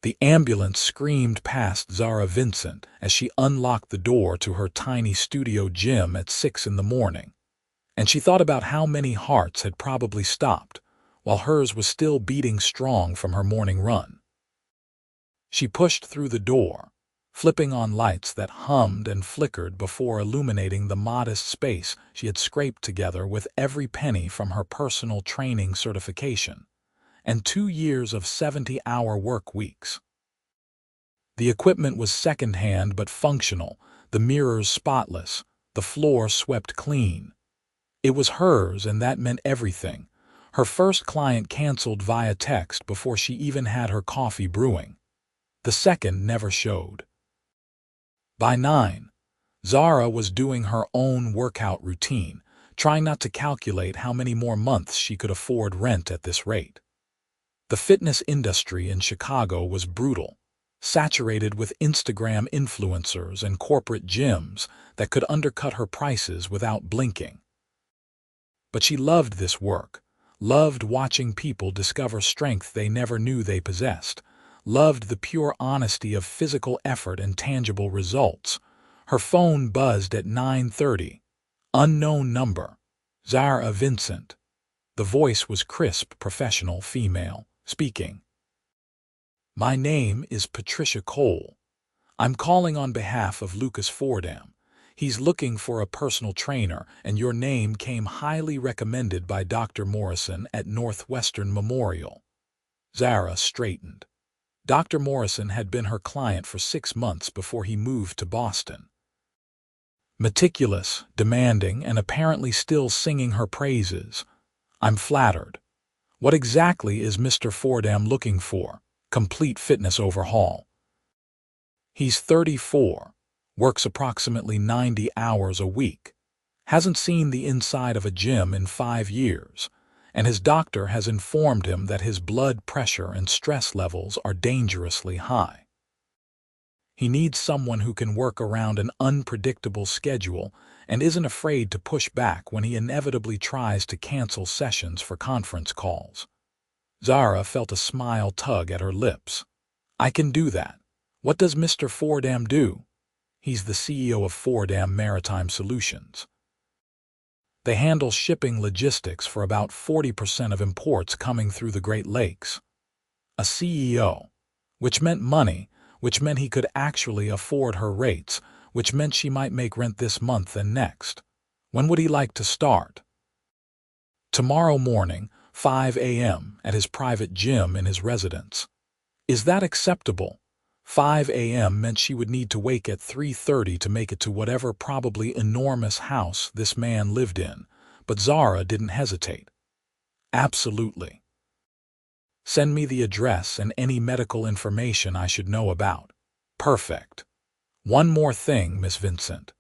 The ambulance screamed past Zara Vincent as she unlocked the door to her tiny studio gym at 6 in the morning, and she thought about how many hearts had probably stopped, while hers was still beating strong from her morning run. She pushed through the door, flipping on lights that hummed and flickered before illuminating the modest space she had scraped together with every penny from her personal training certification and 2 years of 70-hour work weeks. The equipment was second-hand but functional, the mirrors spotless, the floor swept clean. It was hers, and that meant everything. Her first client canceled via text before she even had her coffee brewing. The second never showed. By 9, Zara was doing her own workout routine, trying not to calculate how many more months she could afford rent at this rate. The fitness industry in Chicago was brutal, saturated with Instagram influencers and corporate gyms that could undercut her prices without blinking. But she loved this work, loved watching people discover strength they never knew they possessed, loved the pure honesty of physical effort and tangible results. Her phone buzzed at 9:30. Unknown number. Zara Vincent. The voice was crisp, professional, female, speaking. "My name is Patricia Cole. I'm calling on behalf of Lucas Fordham. He's looking for a personal trainer, and your name came highly recommended by Dr. Morrison at Northwestern Memorial." Zara straightened. Dr. Morrison had been her client for 6 months before he moved to Boston. Meticulous, demanding, and apparently still singing her praises. "I'm flattered. What exactly is Mr. Fordham looking for?" "Complete fitness overhaul." "He's 34, works approximately 90 hours a week, hasn't seen the inside of a gym in 5 years, and his doctor has informed him that his blood pressure and stress levels are dangerously high. He needs someone who can work around an unpredictable schedule and isn't afraid to push back when he inevitably tries to cancel sessions for conference calls." Zara felt a smile tug at her lips. "I can do that. What does Mr. Fordham do?" "He's the CEO of Fordham Maritime Solutions. They handle shipping logistics for about 40% of imports coming through the Great Lakes." A CEO, which meant money, which meant he could actually afford her rates, which meant she might make rent this month and next. When would he like to start? "Tomorrow morning, 5 a.m., at his private gym in his residence." "Is that acceptable?" 5 a.m. meant she would need to wake at 3:30 to make it to whatever probably enormous house this man lived in, but Zara didn't hesitate. "Absolutely. Send me the address and any medical information I should know about." "Perfect. One more thing, Miss Vincent.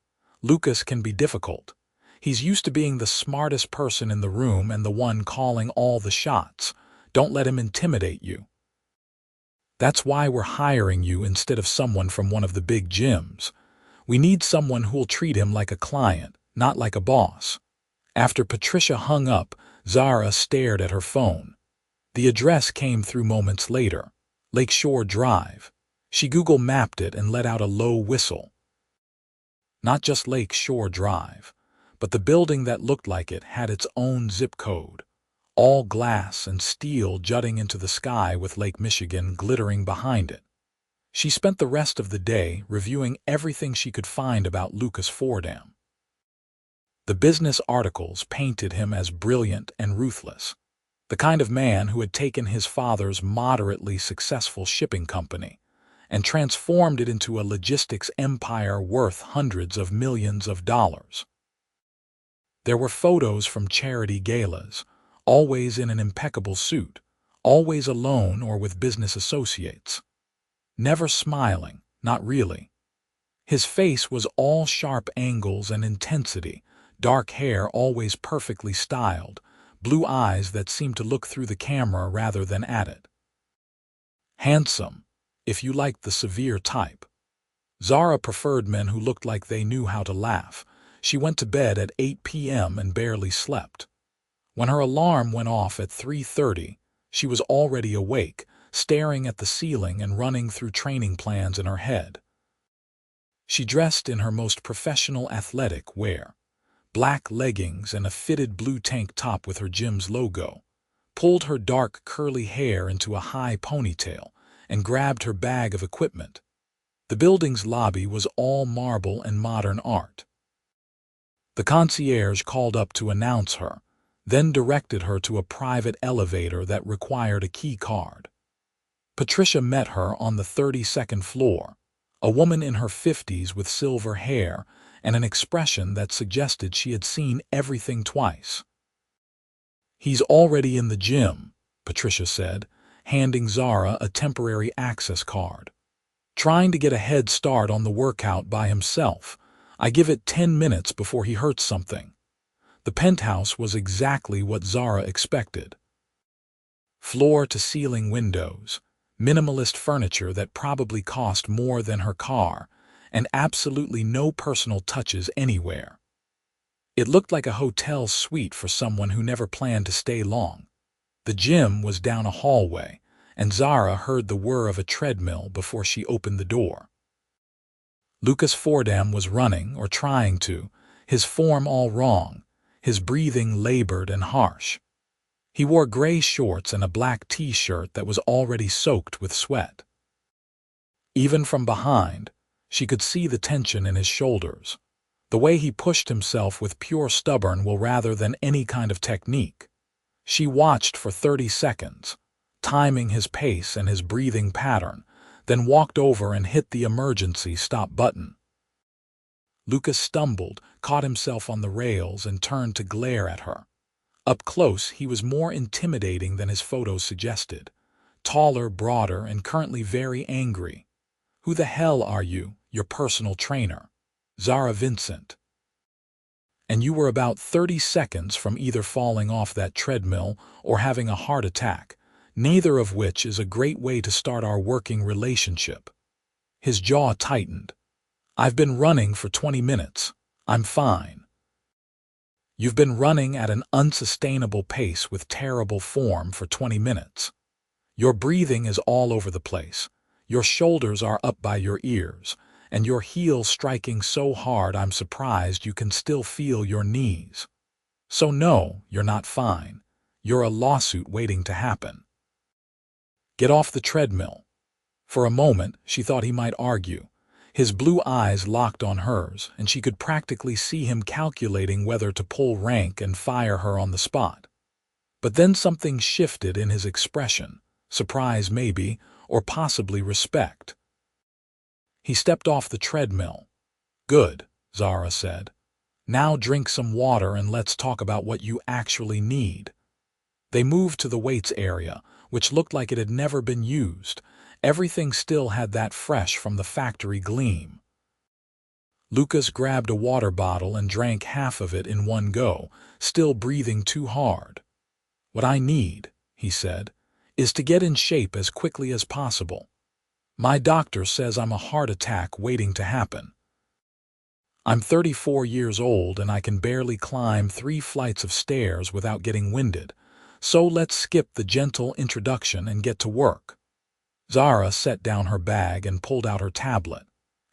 Lucas can be difficult. He's used to being the smartest person in the room and the one calling all the shots. Don't let him intimidate you. That's why we're hiring you instead of someone from one of the big gyms. We need someone who'll treat him like a client, not like a boss." After Patricia hung up, Zara stared at her phone. The address came through moments later. Lakeshore Drive. She Google mapped it and let out a low whistle. Not just Lakeshore Drive, but the building that looked like it had its own zip code. All glass and steel jutting into the sky with Lake Michigan glittering behind it. She spent the rest of the day reviewing everything she could find about Lucas Fordham. The business articles painted him as brilliant and ruthless, the kind of man who had taken his father's moderately successful shipping company and transformed it into a logistics empire worth hundreds of millions of dollars. There were photos from charity galas, always in an impeccable suit, always alone or with business associates. Never smiling, not really. His face was all sharp angles and intensity, dark hair always perfectly styled, blue eyes that seemed to look through the camera rather than at it. Handsome, if you liked the severe type. Zara preferred men who looked like they knew how to laugh. She went to bed at 8 p.m. and barely slept. When her alarm went off at 3:30, she was already awake, staring at the ceiling and running through training plans in her head. She dressed in her most professional athletic wear, black leggings and a fitted blue tank top with her gym's logo, pulled her dark curly hair into a high ponytail, and grabbed her bag of equipment. The building's lobby was all marble and modern art. The concierge called up to announce her, then directed her to a private elevator that required a key card. Patricia met her on the 32nd floor, a woman in her 50s with silver hair and an expression that suggested she had seen everything twice. "He's already in the gym," Patricia said, handing Zara a temporary access card. "Trying to get a head start on the workout by himself. I give it 10 minutes before he hurts something." The penthouse was exactly what Zara expected. Floor-to-ceiling windows, minimalist furniture that probably cost more than her car, and absolutely no personal touches anywhere. It looked like a hotel suite for someone who never planned to stay long. The gym was down a hallway, and Zara heard the whir of a treadmill before she opened the door. Lucas Fordham was running, or trying to, his form all wrong, his breathing labored and harsh. He wore gray shorts and a black t-shirt that was already soaked with sweat. Even from behind, she could see the tension in his shoulders, the way he pushed himself with pure stubborn will rather than any kind of technique. She watched for 30 seconds, timing his pace and his breathing pattern, then walked over and hit the emergency stop button. Lucas stumbled, caught himself on the rails, and turned to glare at her. Up close, he was more intimidating than his photos suggested. Taller, broader, and currently very angry. "Who the hell are you? Your personal trainer. Zara Vincent." "And you were about 30 seconds from either falling off that treadmill or having a heart attack, neither of which is a great way to start our working relationship." His jaw tightened. "I've been running for 20 minutes. I'm fine." "You've been running at an unsustainable pace with terrible form for 20 minutes. Your breathing is all over the place. Your shoulders are up by your ears, and your heels striking so hard I'm surprised you can still feel your knees. So no, you're not fine. You're a lawsuit waiting to happen. Get off the treadmill." For a moment, she thought he might argue. His blue eyes locked on hers, and she could practically see him calculating whether to pull rank and fire her on the spot. But then something shifted in his expression, surprise maybe, or possibly respect. He stepped off the treadmill. "Good," Zara said. "Now drink some water and let's talk about what you actually need." They moved to the weights area, which looked like it had never been used. Everything still had that fresh from the factory gleam. Lucas grabbed a water bottle and drank half of it in one go, still breathing too hard. "What I need," he said, "is to get in shape as quickly as possible. My doctor says I'm a heart attack waiting to happen. I'm 34 years old and I can barely climb 3 flights of stairs without getting winded, so let's skip the gentle introduction and get to work." Zara set down her bag and pulled out her tablet.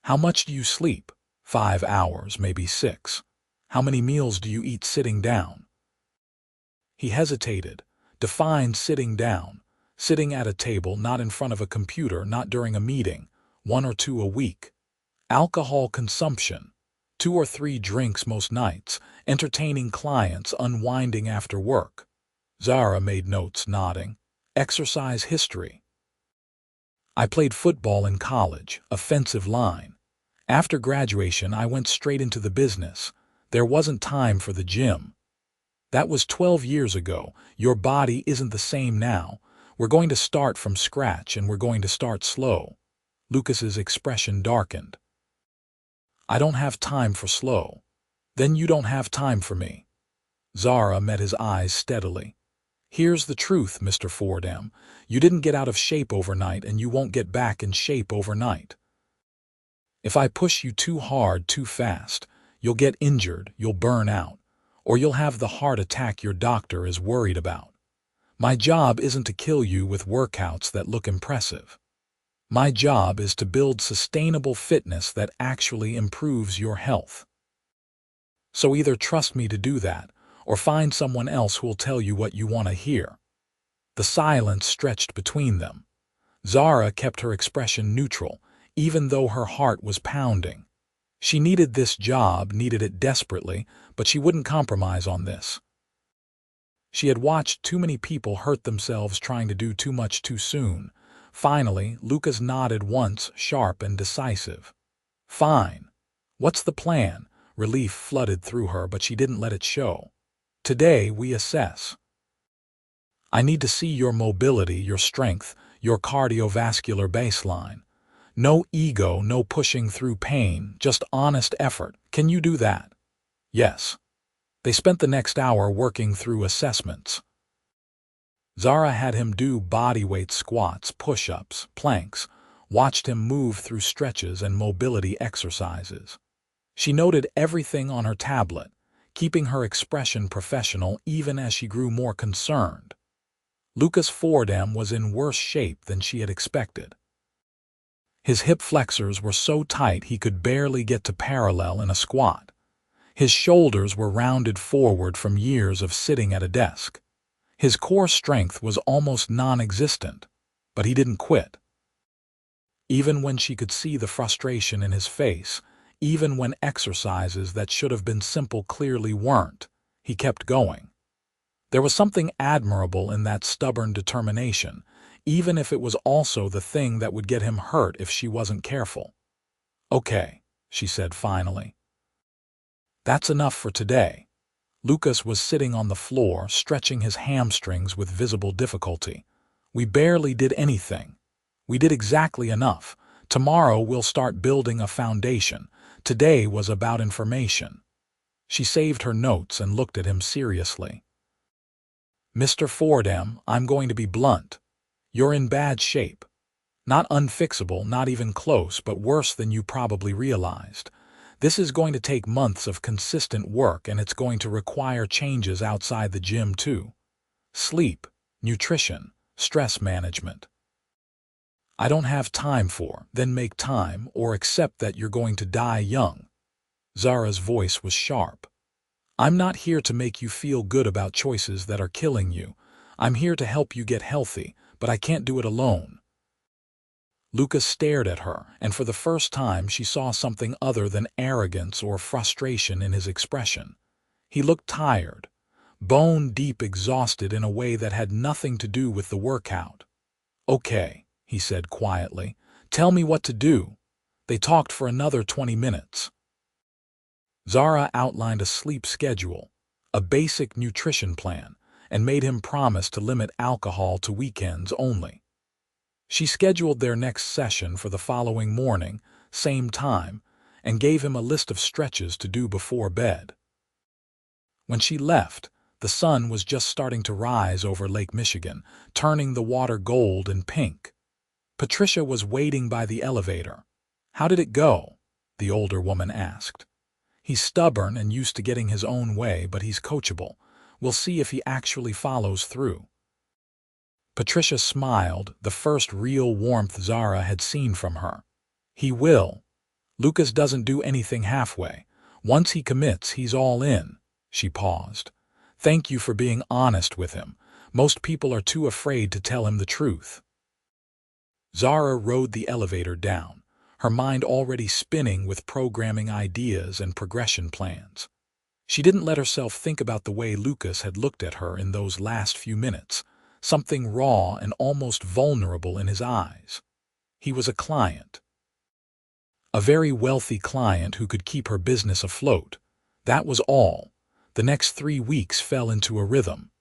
"How much do you sleep?" 5 hours, maybe 6. "How many meals do you eat sitting down?" He hesitated. Define sitting down. Sitting at a table, not in front of a computer, not during a meeting. 1 or 2 a week. Alcohol consumption. 2 or 3 drinks most nights. Entertaining clients, unwinding after work. Zara made notes, nodding. Exercise history. "I played football in college, offensive line. After graduation, I went straight into the business. There wasn't time for the gym." "That was 12 years ago. Your body isn't the same now. We're going to start from scratch and we're going to start slow." Lucas's expression darkened. "I don't have time for slow." "Then you don't have time for me." Zara met his eyes steadily. "Here's the truth, Mr. Fordham. You didn't get out of shape overnight and you won't get back in shape overnight. If I push you too hard too fast, you'll get injured, you'll burn out, or you'll have the heart attack your doctor is worried about. My job isn't to kill you with workouts that look impressive. My job is to build sustainable fitness that actually improves your health. So either trust me to do that, or find someone else who'll tell you what you want to hear." The silence stretched between them. Zara kept her expression neutral, even though her heart was pounding. She needed this job, needed it desperately, but she wouldn't compromise on this. She had watched too many people hurt themselves trying to do too much too soon. Finally, Lucas nodded once, sharp and decisive. "Fine. What's the plan?" Relief flooded through her, but she didn't let it show. "Today we assess. I need to see your mobility, your strength, your cardiovascular baseline. No ego, no pushing through pain, just honest effort. Can you do that?" "Yes." They spent the next hour working through assessments. Zara had him do bodyweight squats, push-ups, planks, watched him move through stretches and mobility exercises. She noted everything on her tablet, keeping her expression professional even as she grew more concerned. Lucas Fordham was in worse shape than she had expected. His hip flexors were so tight he could barely get to parallel in a squat. His shoulders were rounded forward from years of sitting at a desk. His core strength was almost non-existent, but he didn't quit. Even when she could see the frustration in his face, even when exercises that should have been simple clearly weren't, he kept going. There was something admirable in that stubborn determination, even if it was also the thing that would get him hurt if she wasn't careful. "Okay," she said finally. "That's enough for today." Lucas was sitting on the floor, stretching his hamstrings with visible difficulty. "We barely did anything. We did exactly enough. Tomorrow we'll start building a foundation. Today was about information." She saved her notes and looked at him seriously. "Mr. Fordham, I'm going to be blunt. You're in bad shape. Not unfixable, not even close, but worse than you probably realized. This is going to take months of consistent work, and it's going to require changes outside the gym too. Sleep, nutrition, stress management. I don't have time for, then make time, or accept that you're going to die young." Zara's voice was sharp. "I'm not here to make you feel good about choices that are killing you. I'm here to help you get healthy, but I can't do it alone." Lucas stared at her, and for the first time she saw something other than arrogance or frustration in his expression. He looked tired, bone-deep exhausted in a way that had nothing to do with the workout. "Okay," he said quietly. "Tell me what to do." They talked for another 20 minutes. Zara outlined a sleep schedule, a basic nutrition plan, and made him promise to limit alcohol to weekends only. She scheduled their next session for the following morning, same time, and gave him a list of stretches to do before bed. When she left, the sun was just starting to rise over Lake Michigan, turning the water gold and pink. Patricia was waiting by the elevator. "How did it go?" the older woman asked. "He's stubborn and used to getting his own way, but he's coachable. We'll see if he actually follows through." Patricia smiled, the first real warmth Zara had seen from her. "He will. Lucas doesn't do anything halfway. Once he commits, he's all in." She paused. "Thank you for being honest with him. Most people are too afraid to tell him the truth." Zara rode the elevator down, her mind already spinning with programming ideas and progression plans. She didn't let herself think about the way Lucas had looked at her in those last few minutes, something raw and almost vulnerable in his eyes. He was a client. A very wealthy client who could keep her business afloat. That was all. The next 3 weeks fell into a rhythm.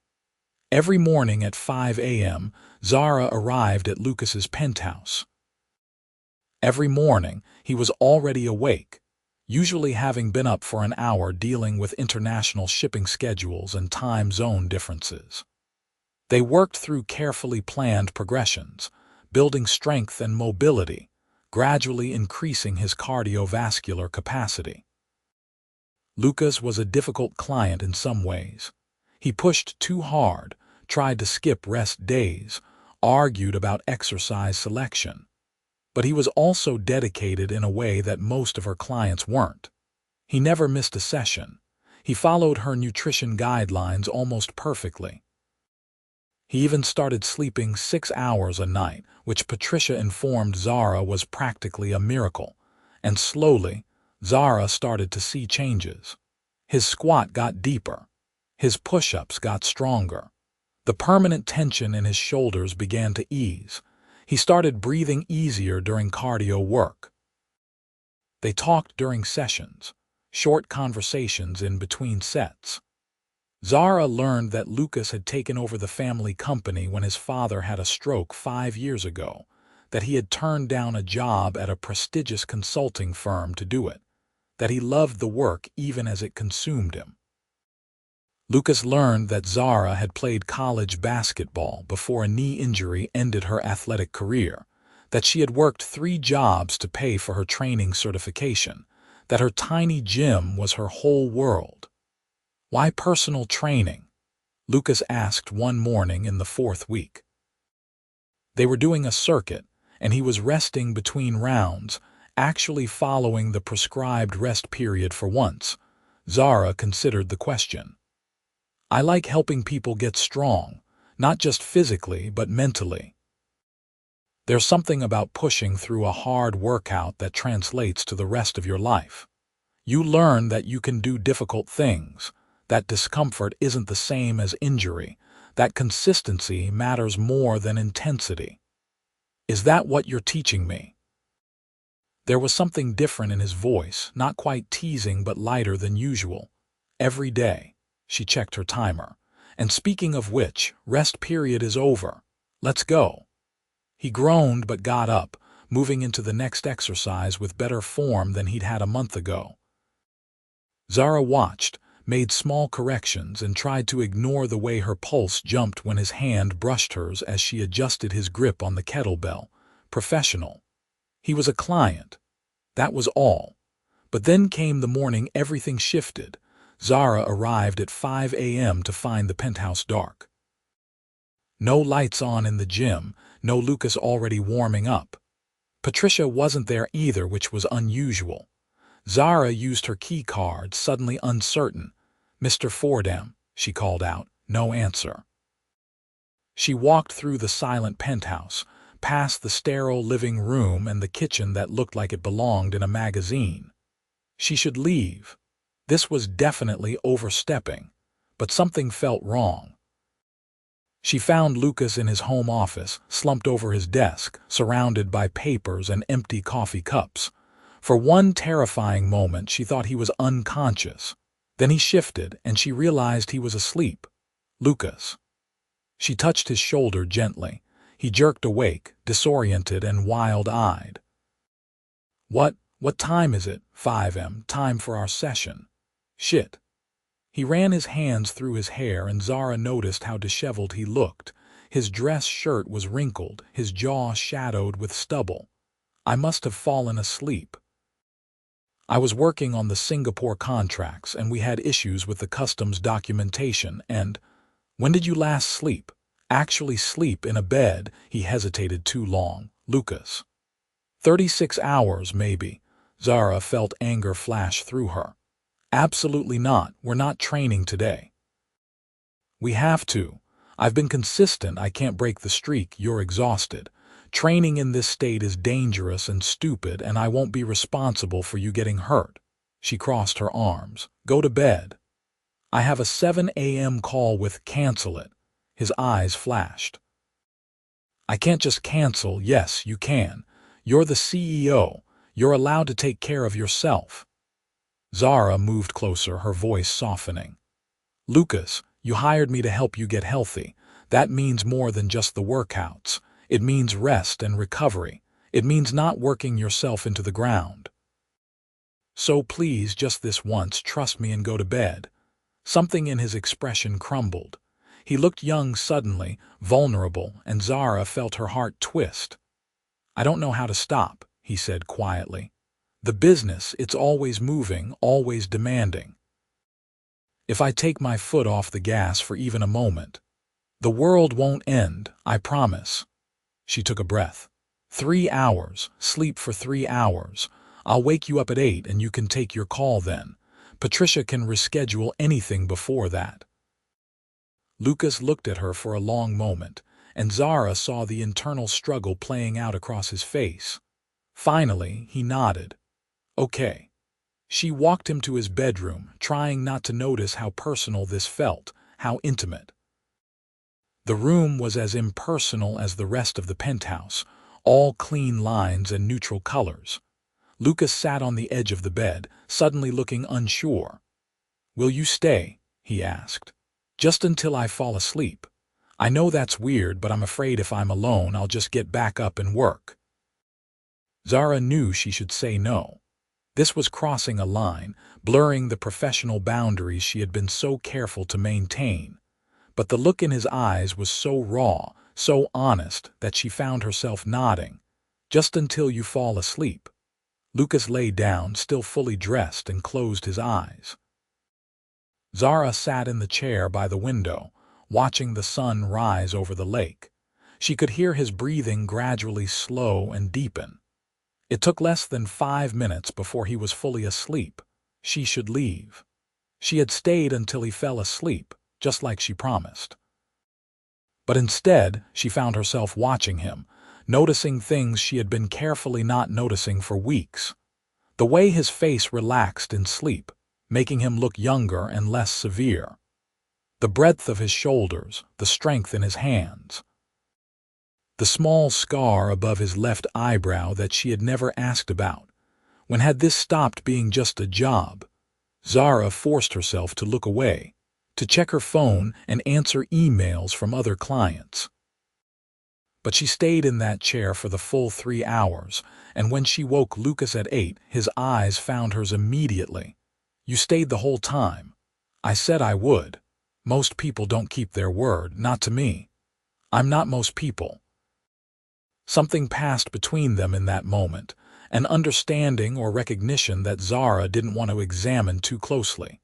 Every morning at 5 a.m., Zara arrived at Lucas's penthouse. Every morning, he was already awake, usually having been up for an hour dealing with international shipping schedules and time zone differences. They worked through carefully planned progressions, building strength and mobility, gradually increasing his cardiovascular capacity. Lucas was a difficult client in some ways. He pushed too hard, tried to skip rest days, argued about exercise selection. But he was also dedicated in a way that most of her clients weren't. He never missed a session. He followed her nutrition guidelines almost perfectly. He even started sleeping 6 hours a night, which Patricia informed Zara was practically a miracle. And slowly, Zara started to see changes. His squat got deeper. His push-ups got stronger. The permanent tension in his shoulders began to ease. He started breathing easier during cardio work. They talked during sessions, short conversations in between sets. Zara learned that Lucas had taken over the family company when his father had a stroke 5 years ago, that he had turned down a job at a prestigious consulting firm to do it, that he loved the work even as it consumed him. Lucas learned that Zara had played college basketball before a knee injury ended her athletic career, that she had worked 3 jobs to pay for her training certification, that her tiny gym was her whole world. "Why personal training?" Lucas asked one morning in the 4th week. They were doing a circuit, and he was resting between rounds, actually following the prescribed rest period for once. Zara considered the question. "I like helping people get strong, not just physically but mentally. There's something about pushing through a hard workout that translates to the rest of your life. You learn that you can do difficult things, that discomfort isn't the same as injury, that consistency matters more than intensity. Is that what you're teaching me?" There was something different in his voice, not quite teasing but lighter than usual. "Every day." She checked her timer. "And speaking of which, rest period is over. Let's go." He groaned but got up, moving into the next exercise with better form than he'd had a month ago. Zara watched, made small corrections, and tried to ignore the way her pulse jumped when his hand brushed hers as she adjusted his grip on the kettlebell. Professional. He was a client. That was all. But then came the morning everything shifted. Zara arrived at 5 a.m. to find the penthouse dark. No lights on in the gym, no Lucas already warming up. Patricia wasn't there either, which was unusual. Zara used her key card, suddenly uncertain. "Mr. Fordham," she called out. No answer. She walked through the silent penthouse, past the sterile living room and the kitchen that looked like it belonged in a magazine. She should leave. This was definitely overstepping, but something felt wrong. She found Lucas in his home office, slumped over his desk, surrounded by papers and empty coffee cups. For one terrifying moment, she thought he was unconscious. Then he shifted, and she realized he was asleep. "Lucas." She touched his shoulder gently. He jerked awake, disoriented and wild-eyed. What time is it?" 5 a.m. Time for our session." "Shit." He ran his hands through his hair, and Zara noticed how disheveled he looked. His dress shirt was wrinkled, his jaw shadowed with stubble. "I must have fallen asleep. I was working on the Singapore contracts, and we had issues with the customs documentation, and—" "When did you last sleep?" "Actually sleep in a bed?" He hesitated too long. "Lucas." 36 hours, maybe." Zara felt anger flash through her. "Absolutely not. We're not training today." "We have to. I've been consistent. I can't break the streak. You're exhausted. Training in this state is dangerous and stupid, and I won't be responsible for you getting hurt." She crossed her arms. "Go to bed." "I have a 7 a.m. call with—" "Cancel it." His eyes flashed. "I can't just cancel." "Yes, you can. You're the CEO. You're allowed to take care of yourself." Zara moved closer, her voice softening. "Lucas, you hired me to help you get healthy. That means more than just the workouts. It means rest and recovery. It means not working yourself into the ground. So please, just this once, trust me and go to bed." Something in his expression crumbled. He looked young suddenly, vulnerable, and Zara felt her heart twist. "I don't know how to stop," he said quietly. "The business, it's always moving, always demanding. If I take my foot off the gas for even a moment." The world won't end, I promise. She took a breath. 3 hours, sleep for 3 hours. I'll wake you up at 8 and you can take your call then. Patricia can reschedule anything before that. Lucas looked at her for a long moment, and Zara saw the internal struggle playing out across his face. Finally, he nodded. Okay. She walked him to his bedroom, trying not to notice how personal this felt, how intimate. The room was as impersonal as the rest of the penthouse, all clean lines and neutral colors. Lucas sat on the edge of the bed, suddenly looking unsure. "Will you stay?" he asked. "Just until I fall asleep. I know that's weird, but I'm afraid if I'm alone, I'll just get back up and work." Zara knew she should say no. This was crossing a line, blurring the professional boundaries she had been so careful to maintain. But the look in his eyes was so raw, so honest, that she found herself nodding. "Just until you fall asleep." Lucas lay down, still fully dressed, and closed his eyes. Zara sat in the chair by the window, watching the sun rise over the lake. She could hear his breathing gradually slow and deepen. It took less than 5 minutes before he was fully asleep. She should leave. She had stayed until he fell asleep, just like she promised. But instead, she found herself watching him, noticing things she had been carefully not noticing for weeks. The way his face relaxed in sleep, making him look younger and less severe. The breadth of his shoulders, the strength in his hands. The small scar above his left eyebrow that she had never asked about. When had this stopped being just a job? Zara forced herself to look away, to check her phone and answer emails from other clients. But she stayed in that chair for the full 3 hours, and when she woke Lucas at 8, his eyes found hers immediately. "You stayed the whole time." "I said I would. Most people don't keep their word, not to me. I'm not most people." Something passed between them in that moment, an understanding or recognition that Zara didn't want to examine too closely.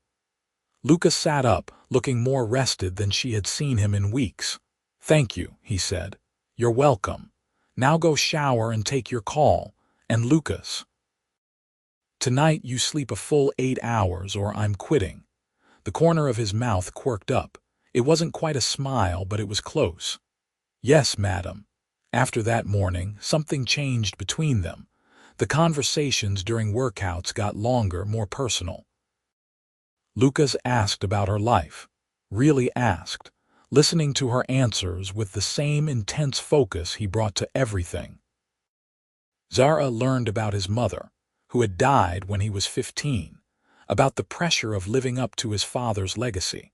Lucas sat up, looking more rested than she had seen him in weeks. "Thank you," he said. "You're welcome. Now go shower and take your call. And Lucas, tonight you sleep a full 8 hours or I'm quitting." The corner of his mouth quirked up. It wasn't quite a smile, but it was close. "Yes, madam." After that morning, something changed between them. The conversations during workouts got longer, more personal. Lucas asked about her life. Really asked, listening to her answers with the same intense focus he brought to everything. Zara learned about his mother, who had died when he was 15, about the pressure of living up to his father's legacy,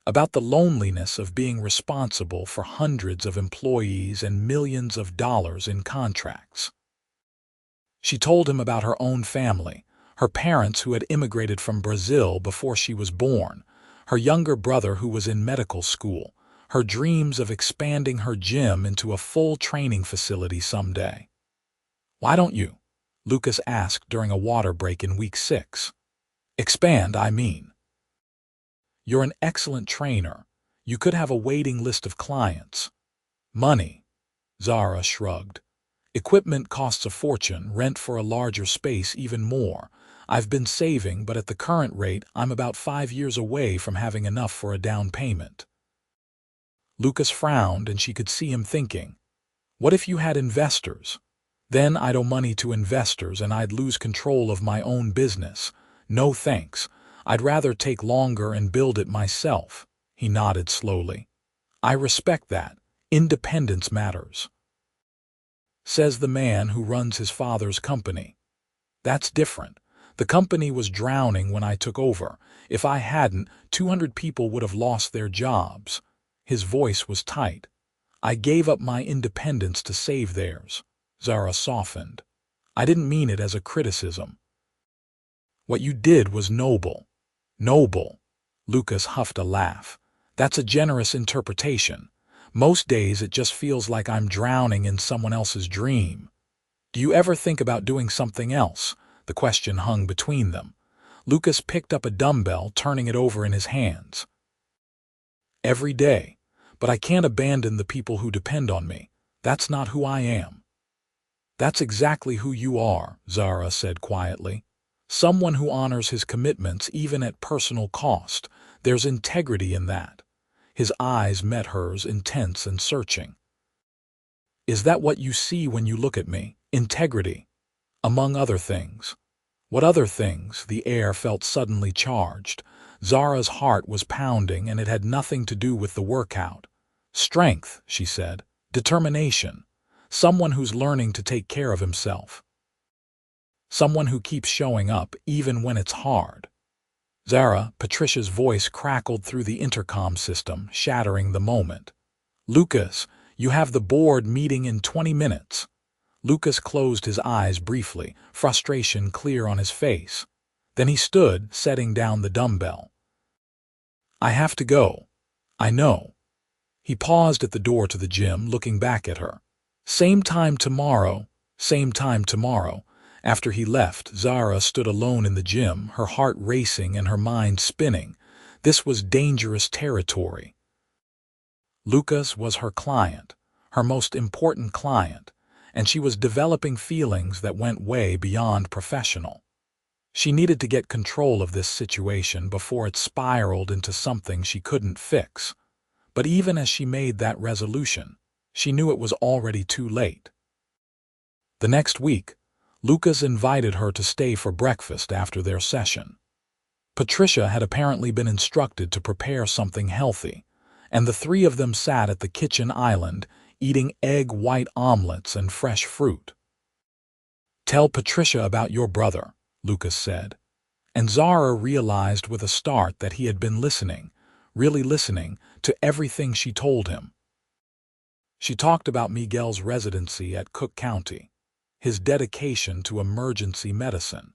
about the loneliness of being responsible for hundreds of employees and millions of dollars in contracts. She told him about her own family, her parents who had immigrated from Brazil before she was born, her younger brother who was in medical school, her dreams of expanding her gym into a full training facility someday. "Why don't you?" Lucas asked during a water break in week 6. "Expand, I mean." "You're an excellent trainer. You could have a waiting list of clients." "Money." Zara shrugged. "Equipment costs a fortune, rent for a larger space even more. I've been saving, but at the current rate, I'm about 5 years away from having enough for a down payment." Lucas frowned, and she could see him thinking, "What if you had investors? Then I'd owe money to investors and I'd lose control of my own business. No thanks. I'd rather take longer and build it myself." He nodded slowly. "I respect that. Independence matters." Says the man who runs his father's company. "That's different. The company was drowning when I took over. If I hadn't, 200 people would have lost their jobs." His voice was tight. "I gave up my independence to save theirs." Zara softened. "I didn't mean it as a criticism. What you did was noble." "Noble." Lucas huffed a laugh. "That's a generous interpretation. Most days it just feels like I'm drowning in someone else's dream." "Do you ever think about doing something else?" The question hung between them. Lucas picked up a dumbbell, turning it over in his hands. "Every day. But I can't abandon the people who depend on me. That's not who I am." "That's exactly who you are," Zara said quietly. "Someone who honors his commitments even at personal cost. There's integrity in that." His eyes met hers, intense and searching. "Is that what you see when you look at me? Integrity?" "Among other things." "What other things?" The air felt suddenly charged. Zara's heart was pounding, and it had nothing to do with the workout. "Strength," she said. "Determination. Someone who's learning to take care of himself. Someone who keeps showing up even when it's hard." "Zara," Patricia's voice crackled through the intercom system, shattering the moment. "Lucas, you have the board meeting in 20 minutes. Lucas closed his eyes briefly, frustration clear on his face. Then he stood, setting down the dumbbell. "I have to go. I know." He paused at the door to the gym, looking back at her. "Same time tomorrow, same time tomorrow." After he left, Zara stood alone in the gym, her heart racing and her mind spinning. This was dangerous territory. Lucas was her client, her most important client, and she was developing feelings that went way beyond professional. She needed to get control of this situation before it spiraled into something she couldn't fix. But even as she made that resolution, she knew it was already too late. The next week, Lucas invited her to stay for breakfast after their session. Patricia had apparently been instructed to prepare something healthy, and the three of them sat at the kitchen island, eating egg white omelets and fresh fruit. "Tell Patricia about your brother," Lucas said. And Zara realized with a start that he had been listening, really listening, to everything she told him. She talked about Miguel's residency at Cook County, his dedication to emergency medicine,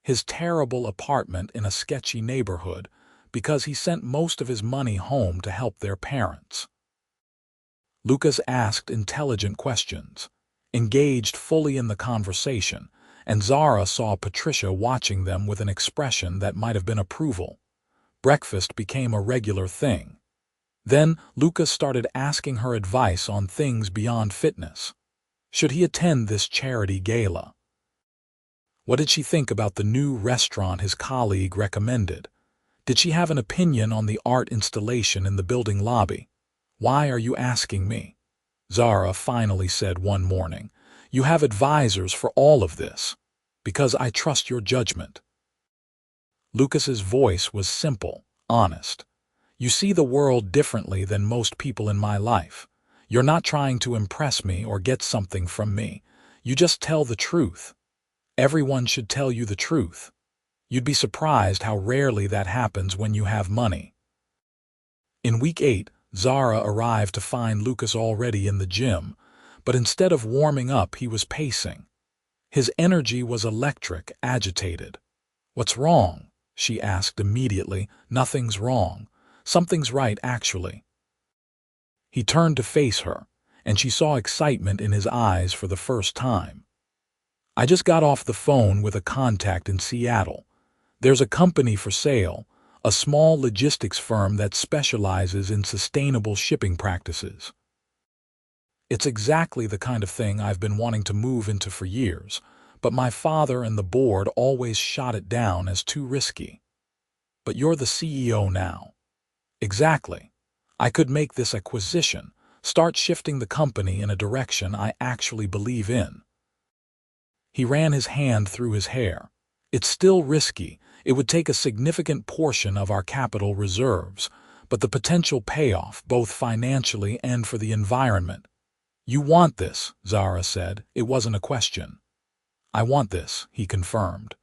his terrible apartment in a sketchy neighborhood because he sent most of his money home to help their parents. Lucas asked intelligent questions, engaged fully in the conversation, and Zara saw Patricia watching them with an expression that might have been approval. Breakfast became a regular thing. Then Lucas started asking her advice on things beyond fitness. Should he attend this charity gala? What did she think about the new restaurant his colleague recommended? Did she have an opinion on the art installation in the building lobby? "Why are you asking me?" Zara finally said one morning. "You have advisors for all of this. Because I trust your judgment." Lucas's voice was simple, honest. "You see the world differently than most people in my life. You're not trying to impress me or get something from me. You just tell the truth. Everyone should tell you the truth. You'd be surprised how rarely that happens when you have money." In week 8, Zara arrived to find Lucas already in the gym, but instead of warming up, he was pacing. His energy was electric, agitated. "What's wrong?" she asked immediately. "Nothing's wrong. Something's right, actually." He turned to face her, and she saw excitement in his eyes for the first time. "I just got off the phone with a contact in Seattle. There's a company for sale, a small logistics firm that specializes in sustainable shipping practices. It's exactly the kind of thing I've been wanting to move into for years, but my father and the board always shot it down as too risky. But you're the CEO now." "Exactly. I could make this acquisition, start shifting the company in a direction I actually believe in." He ran his hand through his hair. "It's still risky. It would take a significant portion of our capital reserves, but the potential payoff, both financially and for the environment." "You want this," Zara said. It wasn't a question. "I want this," he confirmed.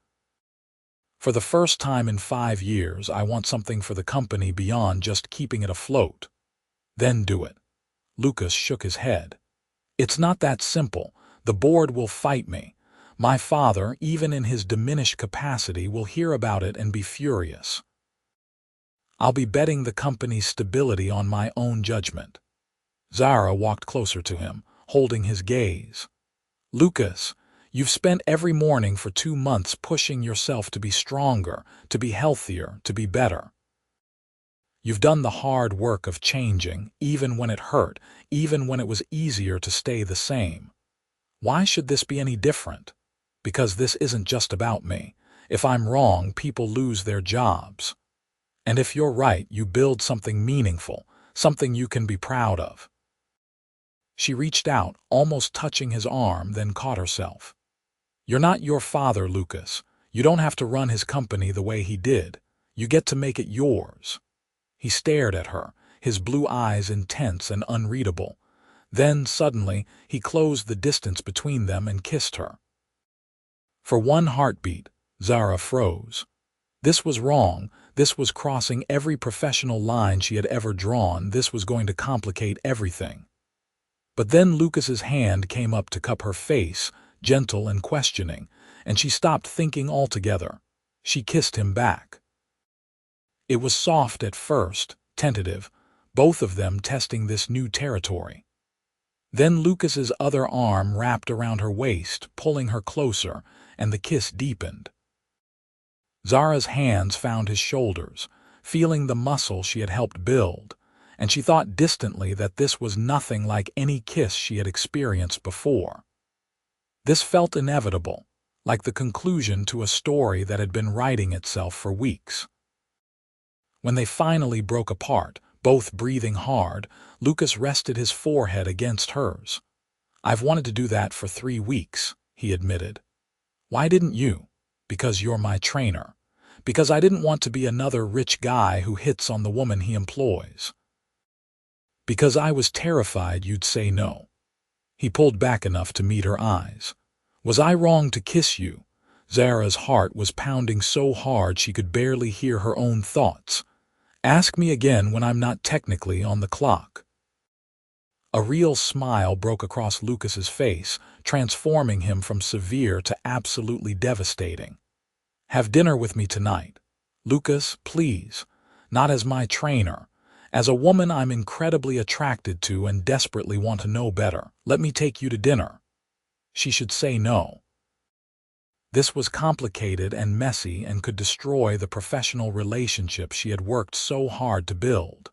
"For the first time in 5 years, I want something for the company beyond just keeping it afloat." "Then do it." Lucas shook his head. "It's not that simple. The board will fight me. My father, even in his diminished capacity, will hear about it and be furious. I'll be betting the company's stability on my own judgment." Zara walked closer to him, holding his gaze. "Lucas, you've spent every morning for 2 months pushing yourself to be stronger, to be healthier, to be better. You've done the hard work of changing, even when it hurt, even when it was easier to stay the same. Why should this be any different? Because this isn't just about me. If I'm wrong, people lose their jobs. And if you're right, you build something meaningful, something you can be proud of. She reached out, almost touching his arm, then caught herself. You're not your father, Lucas. You don't have to run his company the way he did. You get to make it yours. He stared at her, his blue eyes intense and unreadable. Then, suddenly, he closed the distance between them and kissed her. For one heartbeat, Zara froze. This was wrong. This was crossing every professional line she had ever drawn. This was going to complicate everything. But then Lucas's hand came up to cup her face, gentle and questioning, and she stopped thinking altogether. She kissed him back. It was soft at first, tentative, both of them testing this new territory. Then Lucas's other arm wrapped around her waist, pulling her closer, and the kiss deepened. Zara's hands found his shoulders, feeling the muscle she had helped build, and she thought distantly that this was nothing like any kiss she had experienced before. This felt inevitable, like the conclusion to a story that had been writing itself for weeks. When they finally broke apart, both breathing hard, Lucas rested his forehead against hers. "I've wanted to do that for 3 weeks," he admitted. "Why didn't you?" "Because you're my trainer. Because I didn't want to be another rich guy who hits on the woman he employs. Because I was terrified you'd say no." He pulled back enough to meet her eyes. "Was I wrong to kiss you?" Zara's heart was pounding so hard she could barely hear her own thoughts. "Ask me again when I'm not technically on the clock." A real smile broke across Lucas's face, transforming him from severe to absolutely devastating. "Have dinner with me tonight. Lucas, please. Not as my trainer. As a woman I'm incredibly attracted to and desperately want to know better. Let me take you to dinner." She should say no. This was complicated and messy and could destroy the professional relationship she had worked so hard to build.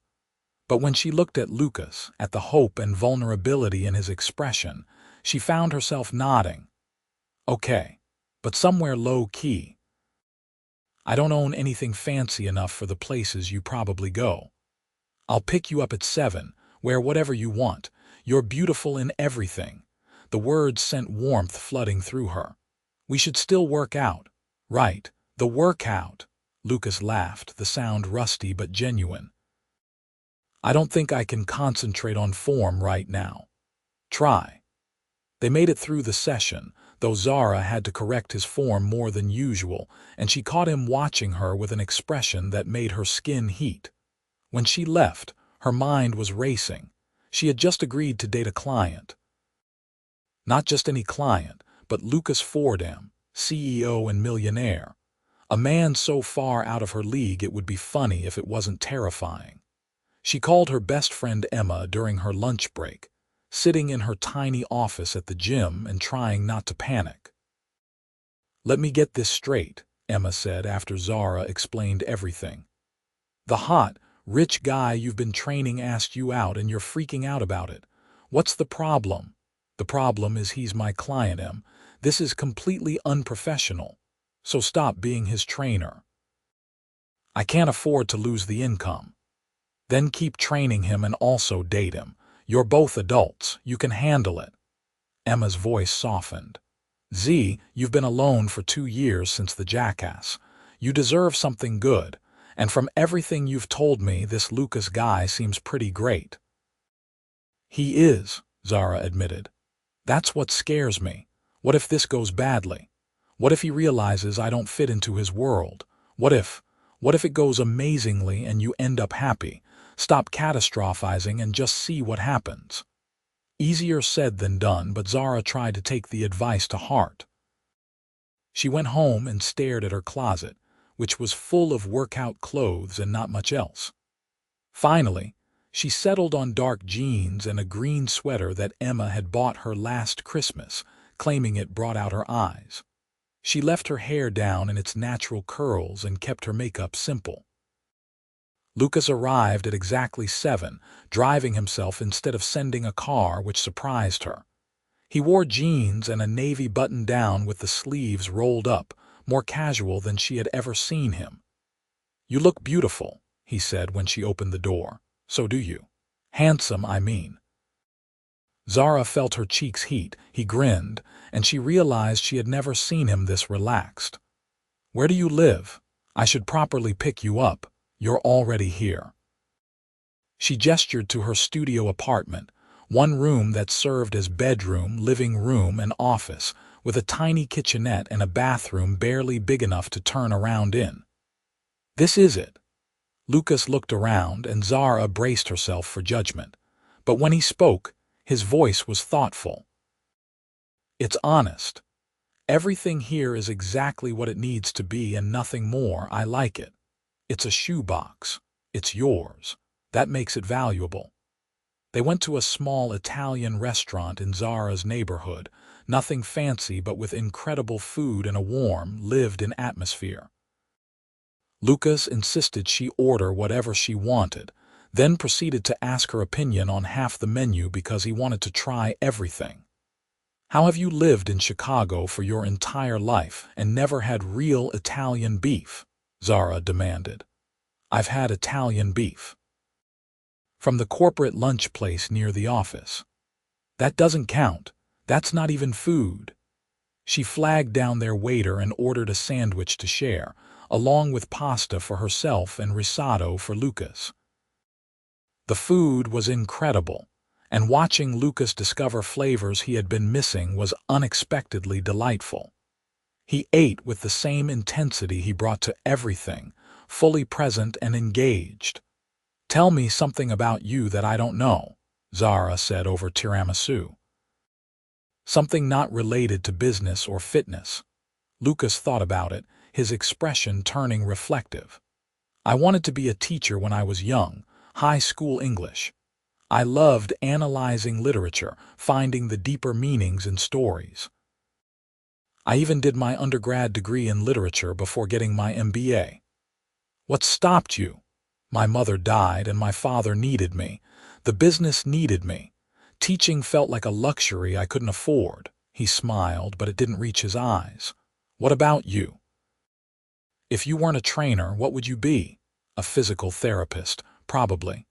But when she looked at Lucas, at the hope and vulnerability in his expression, she found herself nodding. "Okay, but somewhere low-key. I don't own anything fancy enough for the places you probably go. I'll pick you up at 7, wear whatever you want. You're beautiful in everything." The words sent warmth flooding through her. "We should still work out." "Right, the workout." Lucas laughed, the sound rusty but genuine. "I don't think I can concentrate on form right now." "Try." They made it through the session, though Zara had to correct his form more than usual, and she caught him watching her with an expression that made her skin heat. When she left, her mind was racing. She had just agreed to date a client. Not just any client, but Lucas Fordham, CEO and Millionaire. A man so far out of her league it would be funny if it wasn't terrifying. She called her best friend Emma during her lunch break, sitting in her tiny office at the gym and trying not to panic. "Let me get this straight," Emma said after Zara explained everything. "The hot, rich guy you've been training asked you out and you're freaking out about it. What's the problem?" "The problem is he's my client, Em. This is completely unprofessional. So stop being his trainer." "I can't afford to lose the income." "Then keep training him and also date him. You're both adults. You can handle it." Emma's voice softened. "Z, you've been alone for 2 years since the jackass. You deserve something good. And from everything you've told me, this Lucas guy seems pretty great." "He is," Zara admitted. "That's what scares me. What if this goes badly? What if he realizes I don't fit into his world? What if it goes amazingly and you end up happy? Stop catastrophizing and just see what happens." Easier said than done, but Zara tried to take the advice to heart. She went home and stared at her closet, which was full of workout clothes and not much else. Finally, she settled on dark jeans and a green sweater that Emma had bought her last Christmas, claiming it brought out her eyes. She left her hair down in its natural curls and kept her makeup simple. Lucas arrived at exactly 7, driving himself instead of sending a car, which surprised her. He wore jeans and a navy button-down with the sleeves rolled up, more casual than she had ever seen him. "You look beautiful," he said when she opened the door. "So do you. Handsome, I mean." Zara felt her cheeks heat. He grinned, and she realized she had never seen him this relaxed. "Where do you live? I should properly pick you up. You're already here." She gestured to her studio apartment, one room that served as bedroom, living room, and office, with a tiny kitchenette and a bathroom barely big enough to turn around in. "This is it." Lucas looked around, and Zara braced herself for judgment. But when he spoke, his voice was thoughtful. "It's honest. Everything here is exactly what it needs to be and nothing more. I like it. It's a shoebox. It's yours. That makes it valuable." They went to a small Italian restaurant in Zara's neighborhood, nothing fancy but with incredible food and a warm, lived-in atmosphere. Lucas insisted she order whatever she wanted, then proceeded to ask her opinion on half the menu because he wanted to try everything. "How have you lived in Chicago for your entire life and never had real Italian beef?" Zara demanded. "I've had Italian beef. From the corporate lunch place near the office." "That doesn't count. That's not even food." She flagged down their waiter and ordered a sandwich to share, along with pasta for herself and risotto for Lucas. The food was incredible, and watching Lucas discover flavors he had been missing was unexpectedly delightful. He ate with the same intensity he brought to everything, fully present and engaged. "Tell me something about you that I don't know," Zara said over tiramisu. "Something not related to business or fitness." Lucas thought about it, his expression turning reflective. "I wanted to be a teacher when I was young, high school English. I loved analyzing literature, finding the deeper meanings in stories. I even did my undergrad degree in literature before getting my MBA. What stopped you? My mother died and my father needed me. The business needed me. Teaching felt like a luxury I couldn't afford." He smiled, but it didn't reach his eyes. "What about you? If you weren't a trainer, what would you be?" "A physical therapist, probably."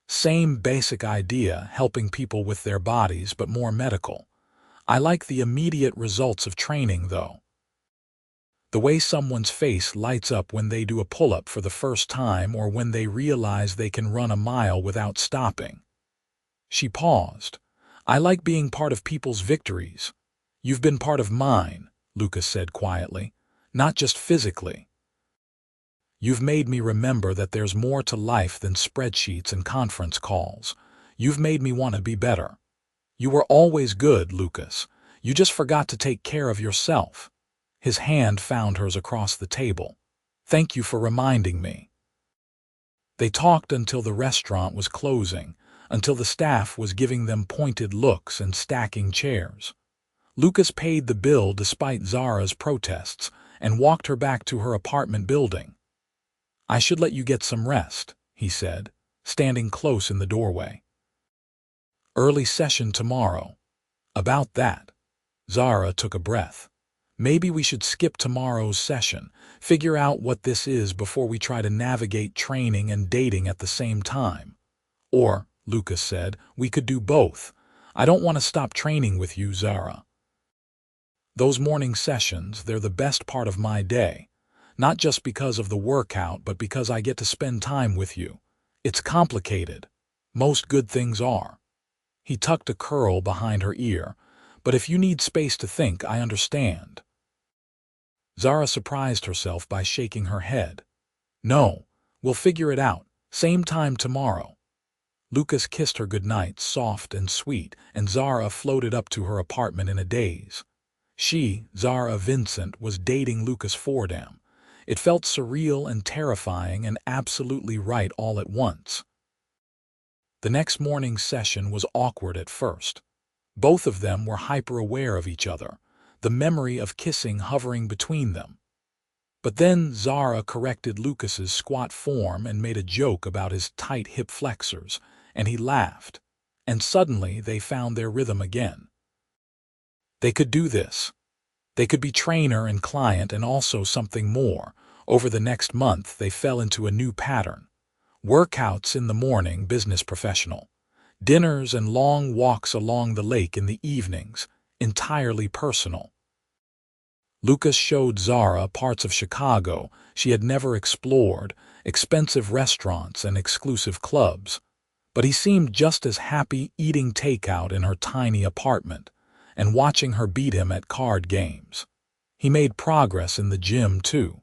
"Same basic idea, helping people with their bodies, but more medical. I like the immediate results of training, though. The way someone's face lights up when they do a pull-up for the first time or when they realize they can run a mile without stopping." She paused. "I like being part of people's victories." "You've been part of mine," Lucas said quietly. "Not just physically. You've made me remember that there's more to life than spreadsheets and conference calls. You've made me want to be better. You were always good, Lucas. You just forgot to take care of yourself." His hand found hers across the table. "Thank you for reminding me." They talked until the restaurant was closing, until the staff was giving them pointed looks and stacking chairs. Lucas paid the bill despite Zara's protests and walked her back to her apartment building. "I should let you get some rest," he said, standing close in the doorway. "Early session tomorrow." "About that." Zara took a breath. "Maybe we should skip tomorrow's session, figure out what this is before we try to navigate training and dating at the same time. Or," Lucas said, "we could do both. I don't want to stop training with you, Zara. Those morning sessions, they're the best part of my day. Not just because of the workout, but because I get to spend time with you. It's complicated. Most good things are." He tucked a curl behind her ear. "But if you need space to think, I understand." Zara surprised herself by shaking her head. "No, we'll figure it out. Same time tomorrow." Lucas kissed her goodnight, soft and sweet, and Zara floated up to her apartment in a daze. She, Zara Vincent, was dating Lucas Fordham. It felt surreal and terrifying and absolutely right all at once. The next morning's session was awkward at first. Both of them were hyper-aware of each other, the memory of kissing hovering between them. But then Zara corrected Lucas's squat form and made a joke about his tight hip flexors, and he laughed. And suddenly they found their rhythm again. They could do this. They could be trainer and client and also something more. Over the next month, they fell into a new pattern. Workouts in the morning, business professional. Dinners and long walks along the lake in the evenings, entirely personal. Lucas showed Zara parts of Chicago she had never explored, expensive restaurants and exclusive clubs. But he seemed just as happy eating takeout in her tiny apartment and watching her beat him at card games. He made progress in the gym, too.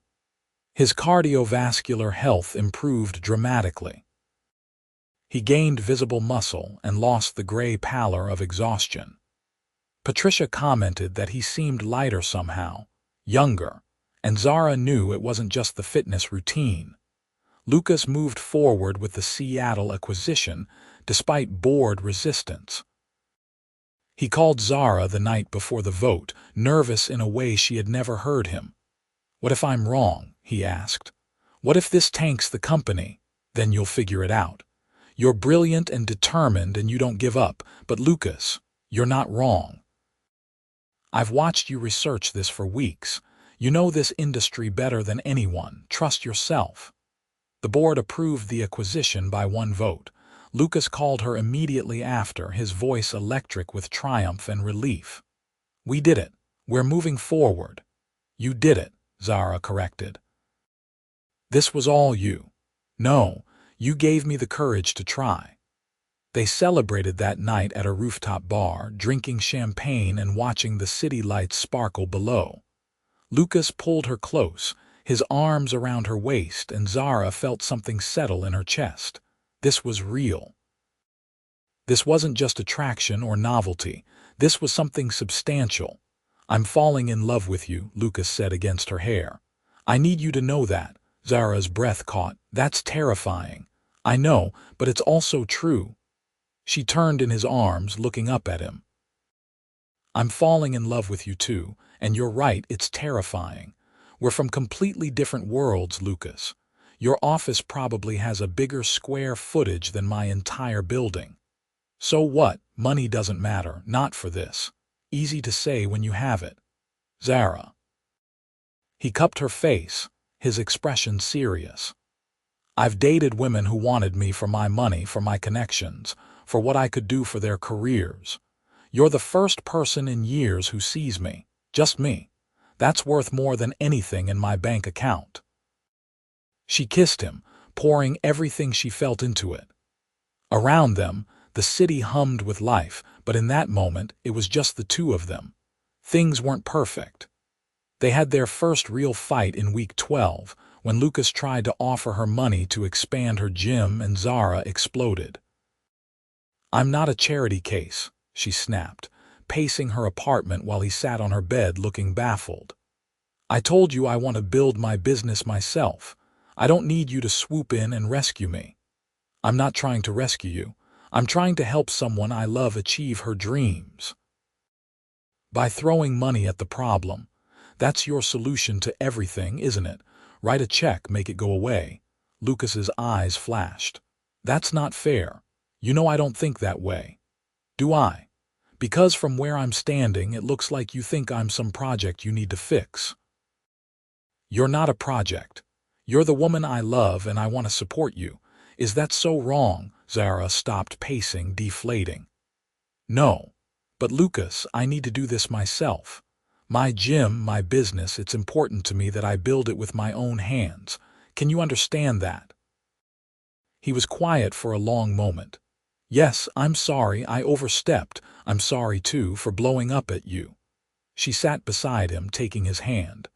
His cardiovascular health improved dramatically. He gained visible muscle and lost the gray pallor of exhaustion. Patricia commented that he seemed lighter somehow, younger, and Zara knew it wasn't just the fitness routine. Lucas moved forward with the Seattle acquisition despite board resistance. He called Zara the night before the vote, nervous in a way she had never heard him. "What if I'm wrong?" he asked. "What if this tanks the company? Then you'll figure it out. You're brilliant and determined and you don't give up, but Lucas, you're not wrong. I've watched you research this for weeks. You know this industry better than anyone. Trust yourself." The board approved the acquisition by one vote. Lucas called her immediately after, his voice electric with triumph and relief. "We did it. We're moving forward." "You did it," Zara corrected. "This was all you." "No, you gave me the courage to try." They celebrated that night at a rooftop bar, drinking champagne and watching the city lights sparkle below. Lucas pulled her close, his arms around her waist, and Zara felt something settle in her chest. This was real. This wasn't just attraction or novelty. This was something substantial. "I'm falling in love with you," Lucas said against her hair. "I need you to know that." Zara's breath caught. "That's terrifying." "I know, but it's also true." She turned in his arms, looking up at him. "I'm falling in love with you too, and you're right, it's terrifying. We're from completely different worlds, Lucas. Your office probably has a bigger square footage than my entire building. So what? Money doesn't matter, not for this. Easy to say when you have it. Zara." He cupped her face, his expression serious. "I've dated women who wanted me for my money, for my connections, for what I could do for their careers. You're the first person in years who sees me, just me. That's worth more than anything in my bank account." She kissed him, pouring everything she felt into it. Around them, the city hummed with life, but in that moment, it was just the two of them. Things weren't perfect. They had their first real fight in week 12, when Lucas tried to offer her money to expand her gym and Zara exploded. "I'm not a charity case," she snapped, pacing her apartment while he sat on her bed looking baffled. "I told you I want to build my business myself. I don't need you to swoop in and rescue me." "I'm not trying to rescue you. I'm trying to help someone I love achieve her dreams." "By throwing money at the problem. That's your solution to everything, isn't it? Write a check, make it go away." Lucas's eyes flashed. "That's not fair. You know I don't think that way." "Do I? Because from where I'm standing, it looks like you think I'm some project you need to fix." "You're not a project. You're the woman I love and I want to support you. Is that so wrong?" Zara stopped pacing, deflating. "No. But Lucas, I need to do this myself. My gym, my business, it's important to me that I build it with my own hands. Can you understand that?" He was quiet for a long moment. "Yes, I'm sorry, I overstepped. I'm sorry, too, for blowing up at you." She sat beside him, taking his hand.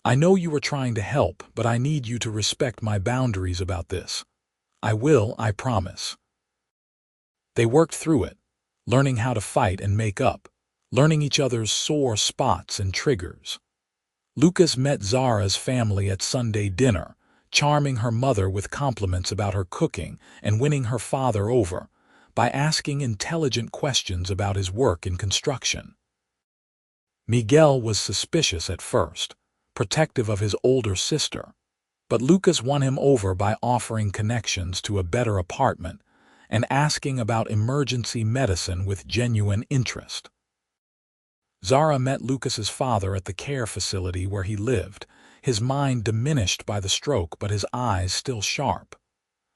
"I know you were trying to help, but I need you to respect my boundaries about this." "I will, I promise." They worked through it, learning how to fight and make up, learning each other's sore spots and triggers. Lucas met Zara's family at Sunday dinner, charming her mother with compliments about her cooking and winning her father over by asking intelligent questions about his work in construction. Miguel was suspicious at first, protective of his older sister. But Lucas won him over by offering connections to a better apartment and asking about emergency medicine with genuine interest. Zara met Lucas's father at the care facility where he lived, his mind diminished by the stroke but his eyes still sharp.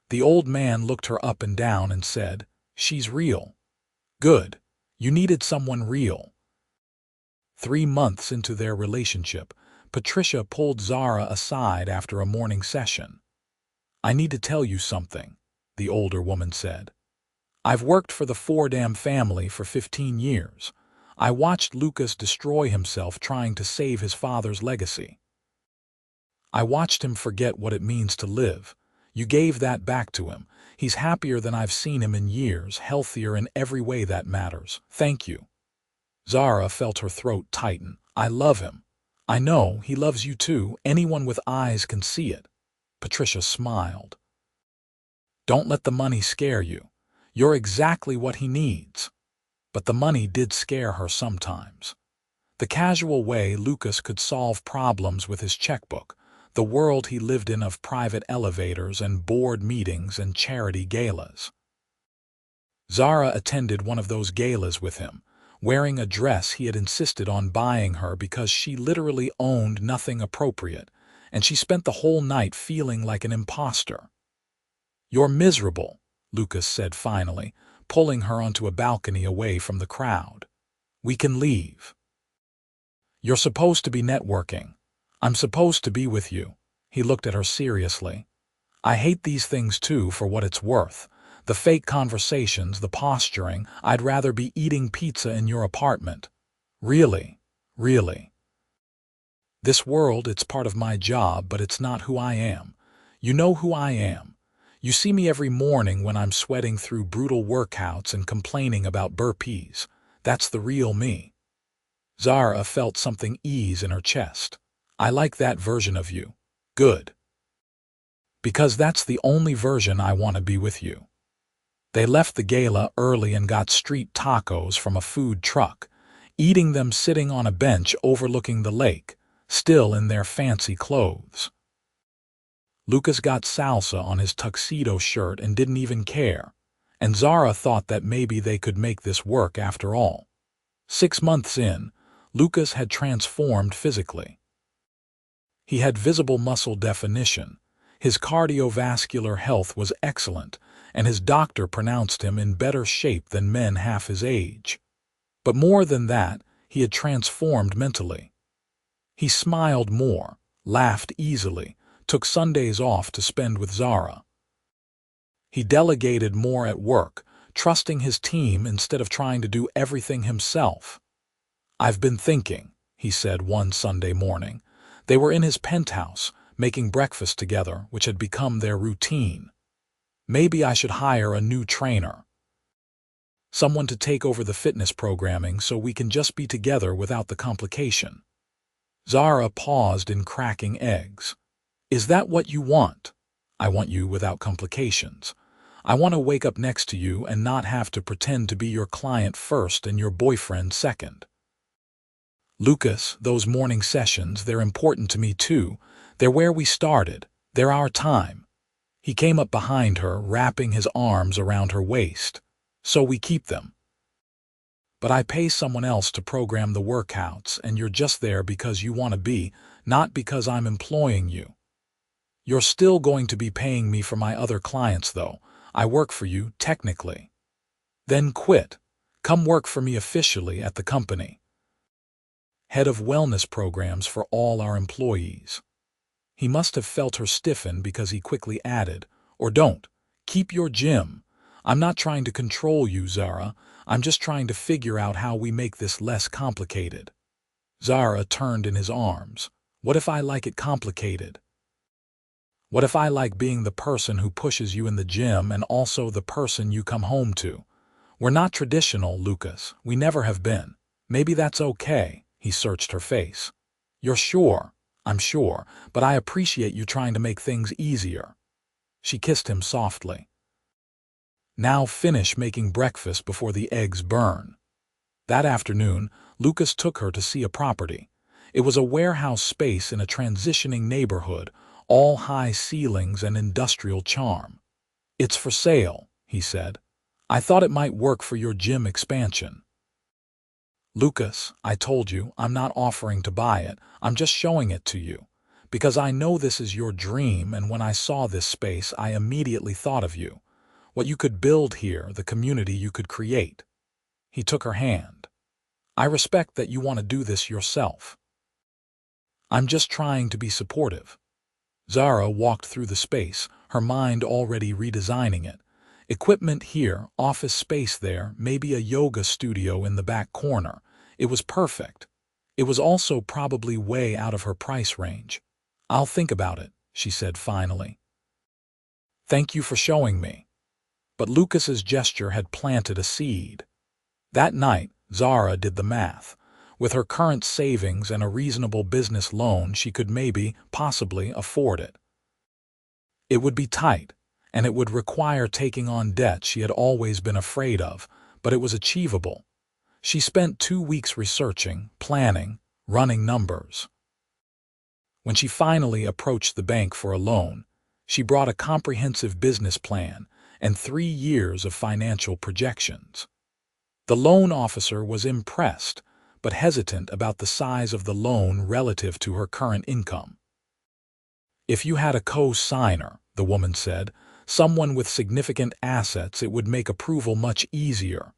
The old man looked her up and down and said, "She's real. Good. You needed someone real." 3 months into their relationship, Patricia pulled Zara aside after a morning session. "I need to tell you something," the older woman said. "I've worked for the Fordham family for 15 years. I watched Lucas destroy himself trying to save his father's legacy. I watched him forget what it means to live. You gave that back to him. He's happier than I've seen him in years, healthier in every way that matters. Thank you." Zara felt her throat tighten. "I love him." "I know, he loves you too. Anyone with eyes can see it." Patricia smiled. "Don't let the money scare you. You're exactly what he needs." But the money did scare her sometimes. The casual way Lucas could solve problems with his checkbook, the world he lived in of private elevators and board meetings and charity galas. Zara attended one of those galas with him, wearing a dress he had insisted on buying her because she literally owned nothing appropriate, and she spent the whole night feeling like an imposter. "You're miserable," Lucas said finally, pulling her onto a balcony away from the crowd. "We can leave. You're supposed to be networking. I'm supposed to be with you." He looked at her seriously. "I hate these things too, for what it's worth. The fake conversations, the posturing. I'd rather be eating pizza in your apartment." "Really? Really?" "This world, it's part of my job, but it's not who I am. You know who I am. You see me every morning when I'm sweating through brutal workouts and complaining about burpees. That's the real me." Zara felt something ease in her chest. "I like that version of you." "Good. Because that's the only version I want to be with you." They left the gala early and got street tacos from a food truck, eating them sitting on a bench overlooking the lake, still in their fancy clothes. Lucas got salsa on his tuxedo shirt and didn't even care, and Zara thought that maybe they could make this work after all. 6 months in, Lucas had transformed physically. He had visible muscle definition, his cardiovascular health was excellent, and his doctor pronounced him in better shape than men half his age. But more than that, he had transformed mentally. He smiled more, laughed easily, took Sundays off to spend with Zara. He delegated more at work, trusting his team instead of trying to do everything himself. "I've been thinking," he said one Sunday morning. They were in his penthouse, making breakfast together, which had become their routine. "Maybe I should hire a new trainer. Someone to take over the fitness programming so we can just be together without the complication." Zara paused in cracking eggs. "Is that what you want?" "I want you without complications. I want to wake up next to you and not have to pretend to be your client first and your boyfriend second." "Lucas, those morning sessions, they're important to me too. They're where we started. They're our time." He came up behind her, wrapping his arms around her waist. "So we keep them. But I pay someone else to program the workouts, and you're just there because you want to be, not because I'm employing you. You're still going to be paying me for my other clients, though. I work for you, technically. Then quit. Come work for me officially at the company. Head of wellness programs for all our employees." He must have felt her stiffen because he quickly added, "Or don't. Keep your gym. I'm not trying to control you, Zara. I'm just trying to figure out how we make this less complicated." Zara turned in his arms. "What if I like it complicated? What if I like being the person who pushes you in the gym and also the person you come home to? We're not traditional, Lucas. We never have been. Maybe that's okay." He searched her face. "You're sure?" "I'm sure, but I appreciate you trying to make things easier." She kissed him softly. "Now finish making breakfast before the eggs burn." That afternoon, Lucas took her to see a property. It was a warehouse space in a transitioning neighborhood, all high ceilings and industrial charm. "It's for sale," he said. "I thought it might work for your gym expansion." "Lucas, I told you, I'm not offering to buy it. I'm just showing it to you. Because I know this is your dream, and when I saw this space, I immediately thought of you. What you could build here, the community you could create." He took her hand. "I respect that you want to do this yourself. I'm just trying to be supportive." Zara walked through the space, her mind already redesigning it. Equipment here, office space there, maybe a yoga studio in the back corner. It was perfect. It was also probably way out of her price range. "I'll think about it," she said finally. "Thank you for showing me." But Lucas's gesture had planted a seed. That night, Zara did the math. With her current savings and a reasonable business loan, she could maybe, possibly, afford it. It would be tight, and it would require taking on debt she had always been afraid of, but it was achievable. She spent 2 weeks researching, planning, running numbers. When she finally approached the bank for a loan, she brought a comprehensive business plan and 3 years of financial projections. The loan officer was impressed, but hesitant about the size of the loan relative to her current income. "If you had a co-signer," the woman said, "someone with significant assets, it would make approval much easier."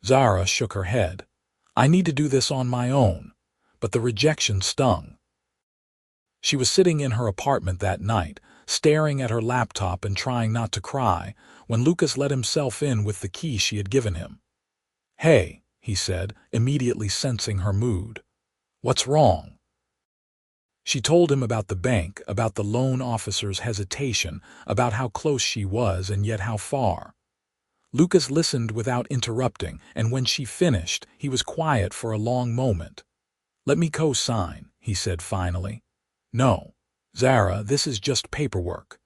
Zara shook her head. "I need to do this on my own." But the rejection stung. She was sitting in her apartment that night, staring at her laptop and trying not to cry, when Lucas let himself in with the key she had given him. "Hey," he said, immediately sensing her mood. "What's wrong?" She told him about the bank, about the loan officer's hesitation, about how close she was and yet how far. Lucas listened without interrupting, and when she finished, he was quiet for a long moment. "Let me co-sign," he said finally. "No, Zara, this is just paperwork.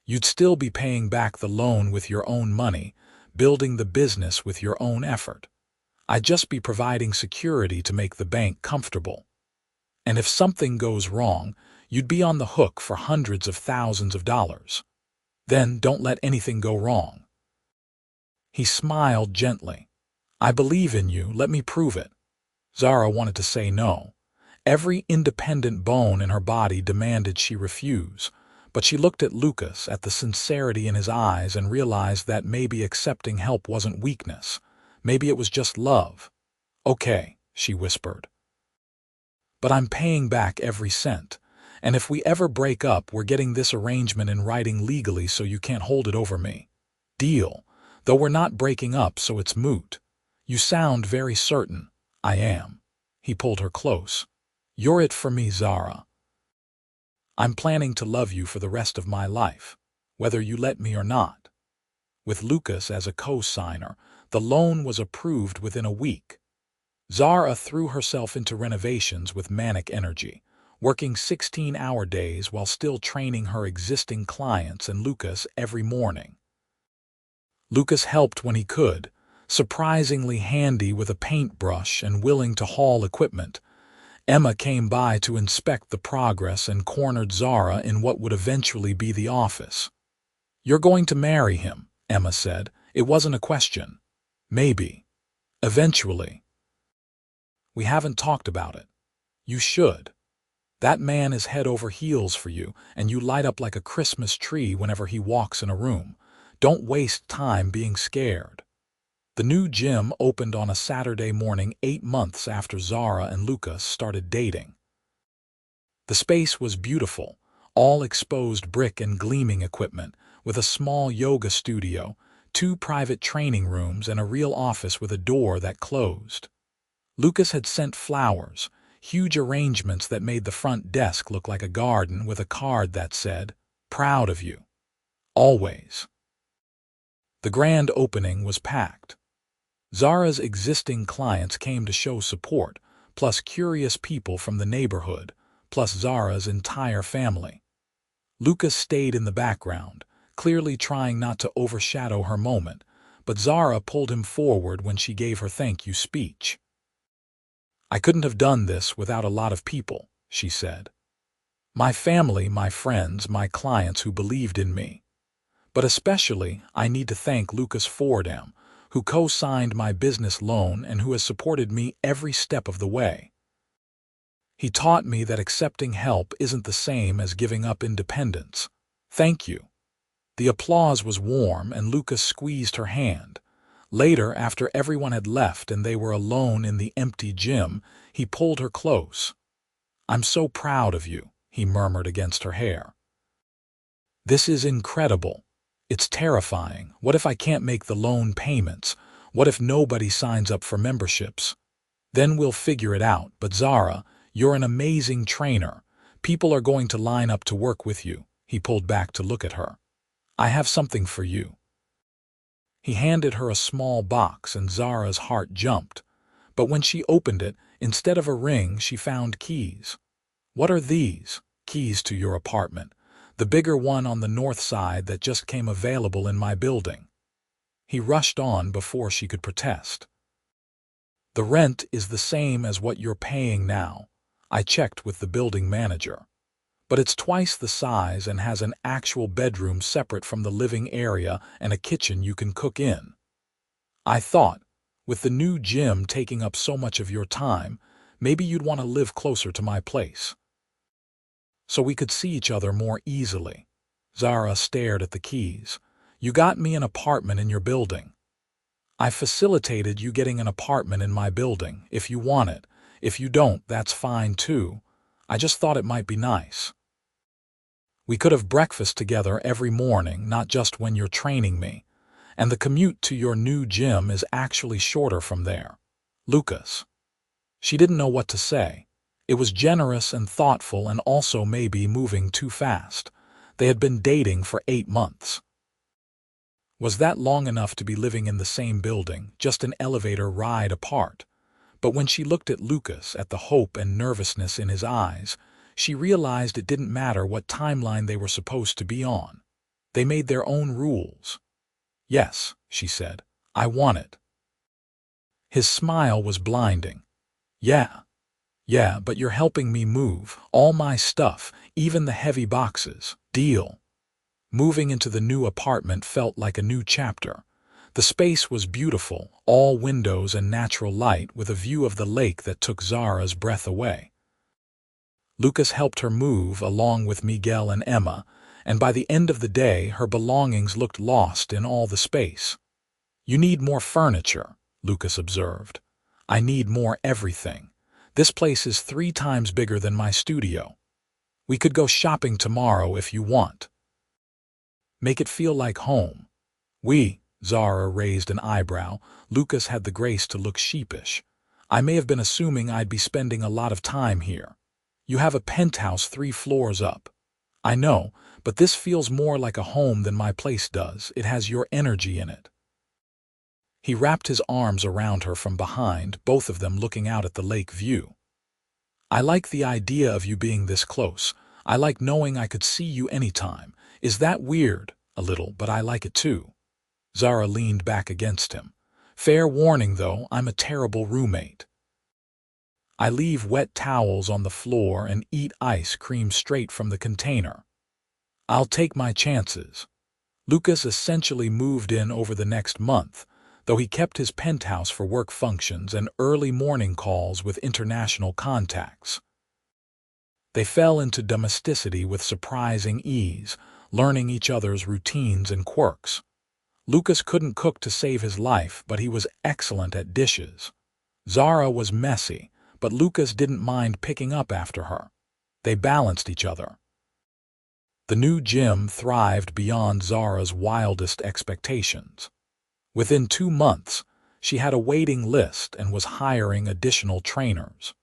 You'd still be paying back the loan with your own money, building the business with your own effort. I'd just be providing security to make the bank comfortable. And if something goes wrong, you'd be on the hook for hundreds of thousands of dollars. Then don't let anything go wrong." He smiled gently. "I believe in you, let me prove it." Zara wanted to say no. Every independent bone in her body demanded she refuse, but she looked at Lucas, at the sincerity in his eyes, and realized that maybe accepting help wasn't weakness. Maybe it was just love. "Okay," she whispered. "But I'm paying back every cent. And if we ever break up, we're getting this arrangement in writing legally so you can't hold it over me. Deal? Though we're not breaking up, so it's moot." "You sound very certain." "I am." He pulled her close. "You're it for me, Zara. I'm planning to love you for the rest of my life, whether you let me or not." With Lucas as a co-signer, the loan was approved within a week. Zara threw herself into renovations with manic energy, working 16-hour days while still training her existing clients and Lucas every morning. Lucas helped when he could, surprisingly handy with a paintbrush and willing to haul equipment. Emma came by to inspect the progress and cornered Zara in what would eventually be the office. "You're going to marry him," Emma said. "It wasn't a question." "Maybe. Eventually." "We haven't talked about it." "You should. That man is head over heels for you, and you light up like a Christmas tree whenever he walks in a room. Don't waste time being scared." The new gym opened on a Saturday morning 8 months after Zara and Lucas started dating. The space was beautiful, all exposed brick and gleaming equipment, with a small yoga studio, 2 private training rooms, and a real office with a door that closed. Lucas had sent flowers, huge arrangements that made the front desk look like a garden, with a card that said, "Proud of you. Always." The grand opening was packed. Zara's existing clients came to show support, plus curious people from the neighborhood, plus Zara's entire family. Lucas stayed in the background, clearly trying not to overshadow her moment, but Zara pulled him forward when she gave her thank you speech. I couldn't have done this without a lot of people, she said. My family, my friends, my clients who believed in me. But especially, I need to thank Lucas Fordham, who co-signed my business loan and who has supported me every step of the way. He taught me that accepting help isn't the same as giving up independence. Thank you. The applause was warm and Lucas squeezed her hand. Later, after everyone had left and they were alone in the empty gym, he pulled her close. I'm so proud of you, he murmured against her hair. This is incredible. It's terrifying. What if I can't make the loan payments? What if nobody signs up for memberships? Then we'll figure it out. But Zara, you're an amazing trainer. People are going to line up to work with you. He pulled back to look at her. I have something for you. He handed her a small box and Zara's heart jumped. But when she opened it, instead of a ring, she found keys. What are these? Keys to your apartment. The bigger one on the north side that just came available in my building. He rushed on before she could protest. The rent is the same as what you're paying now. I checked with the building manager. But it's twice the size and has an actual bedroom separate from the living area and a kitchen you can cook in. I thought, with the new gym taking up so much of your time, maybe you'd want to live closer to my place. So we could see each other more easily. Zara stared at the keys. You got me an apartment in your building. I facilitated you getting an apartment in my building, if you want it. If you don't, that's fine too. I just thought it might be nice. We could have breakfast together every morning, not just when you're training me. And the commute to your new gym is actually shorter from there. Lucas. She didn't know what to say. It was generous and thoughtful and also maybe moving too fast. They had been dating for 8 months. Was that long enough to be living in the same building, just an elevator ride apart? But when she looked at Lucas, at the hope and nervousness in his eyes, she realized it didn't matter what timeline they were supposed to be on. They made their own rules. Yes, she said, I want it. His smile was blinding. Yeah, but you're helping me move, all my stuff, even the heavy boxes. Deal. Moving into the new apartment felt like a new chapter. The space was beautiful, all windows and natural light with a view of the lake that took Zara's breath away. Lucas helped her move along with Miguel and Emma, and by the end of the day her belongings looked lost in all the space. You need more furniture, Lucas observed. I need more everything. This place is 3 times bigger than my studio. We could go shopping tomorrow if you want. Make it feel like home. Zara raised an eyebrow. Lucas had the grace to look sheepish. I may have been assuming I'd be spending a lot of time here. You have a penthouse 3 floors up. I know, but this feels more like a home than my place does. It has your energy in it. He wrapped his arms around her from behind, both of them looking out at the lake view. I like the idea of you being this close. I like knowing I could see you anytime. Is that weird? A little, but I like it too. Zara leaned back against him. Fair warning, though, I'm a terrible roommate. I leave wet towels on the floor and eat ice cream straight from the container. I'll take my chances. Lucas essentially moved in over the next month, though he kept his penthouse for work functions and early morning calls with international contacts. They fell into domesticity with surprising ease, learning each other's routines and quirks. Lucas couldn't cook to save his life, but he was excellent at dishes. Zara was messy, but Lucas didn't mind picking up after her. They balanced each other. The new gym thrived beyond Zara's wildest expectations. Within 2 months, she had a waiting list and was hiring additional trainers.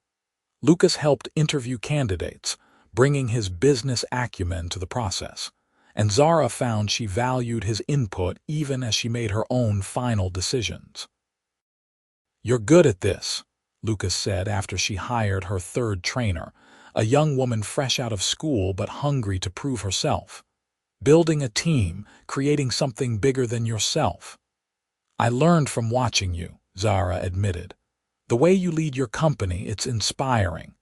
Lucas helped interview candidates, bringing his business acumen to the process, and Zara found she valued his input even as she made her own final decisions. You're good at this, Lucas said after she hired her 3rd trainer, a young woman fresh out of school but hungry to prove herself. Building a team, creating something bigger than yourself. I learned from watching you, Zara admitted. The way you lead your company, it's inspiring.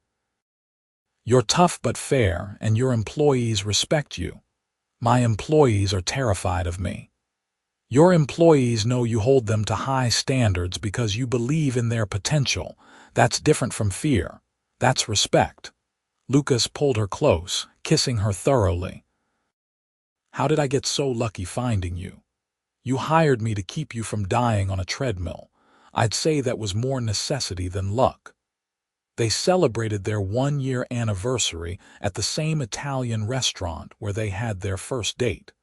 You're tough but fair, and your employees respect you. My employees are terrified of me. Your employees know you hold them to high standards because you believe in their potential. That's different from fear. That's respect. Lucas pulled her close, kissing her thoroughly. How did I get so lucky finding you? You hired me to keep you from dying on a treadmill. I'd say that was more necessity than luck. They celebrated their 1-year anniversary at the same Italian restaurant where they had their first date.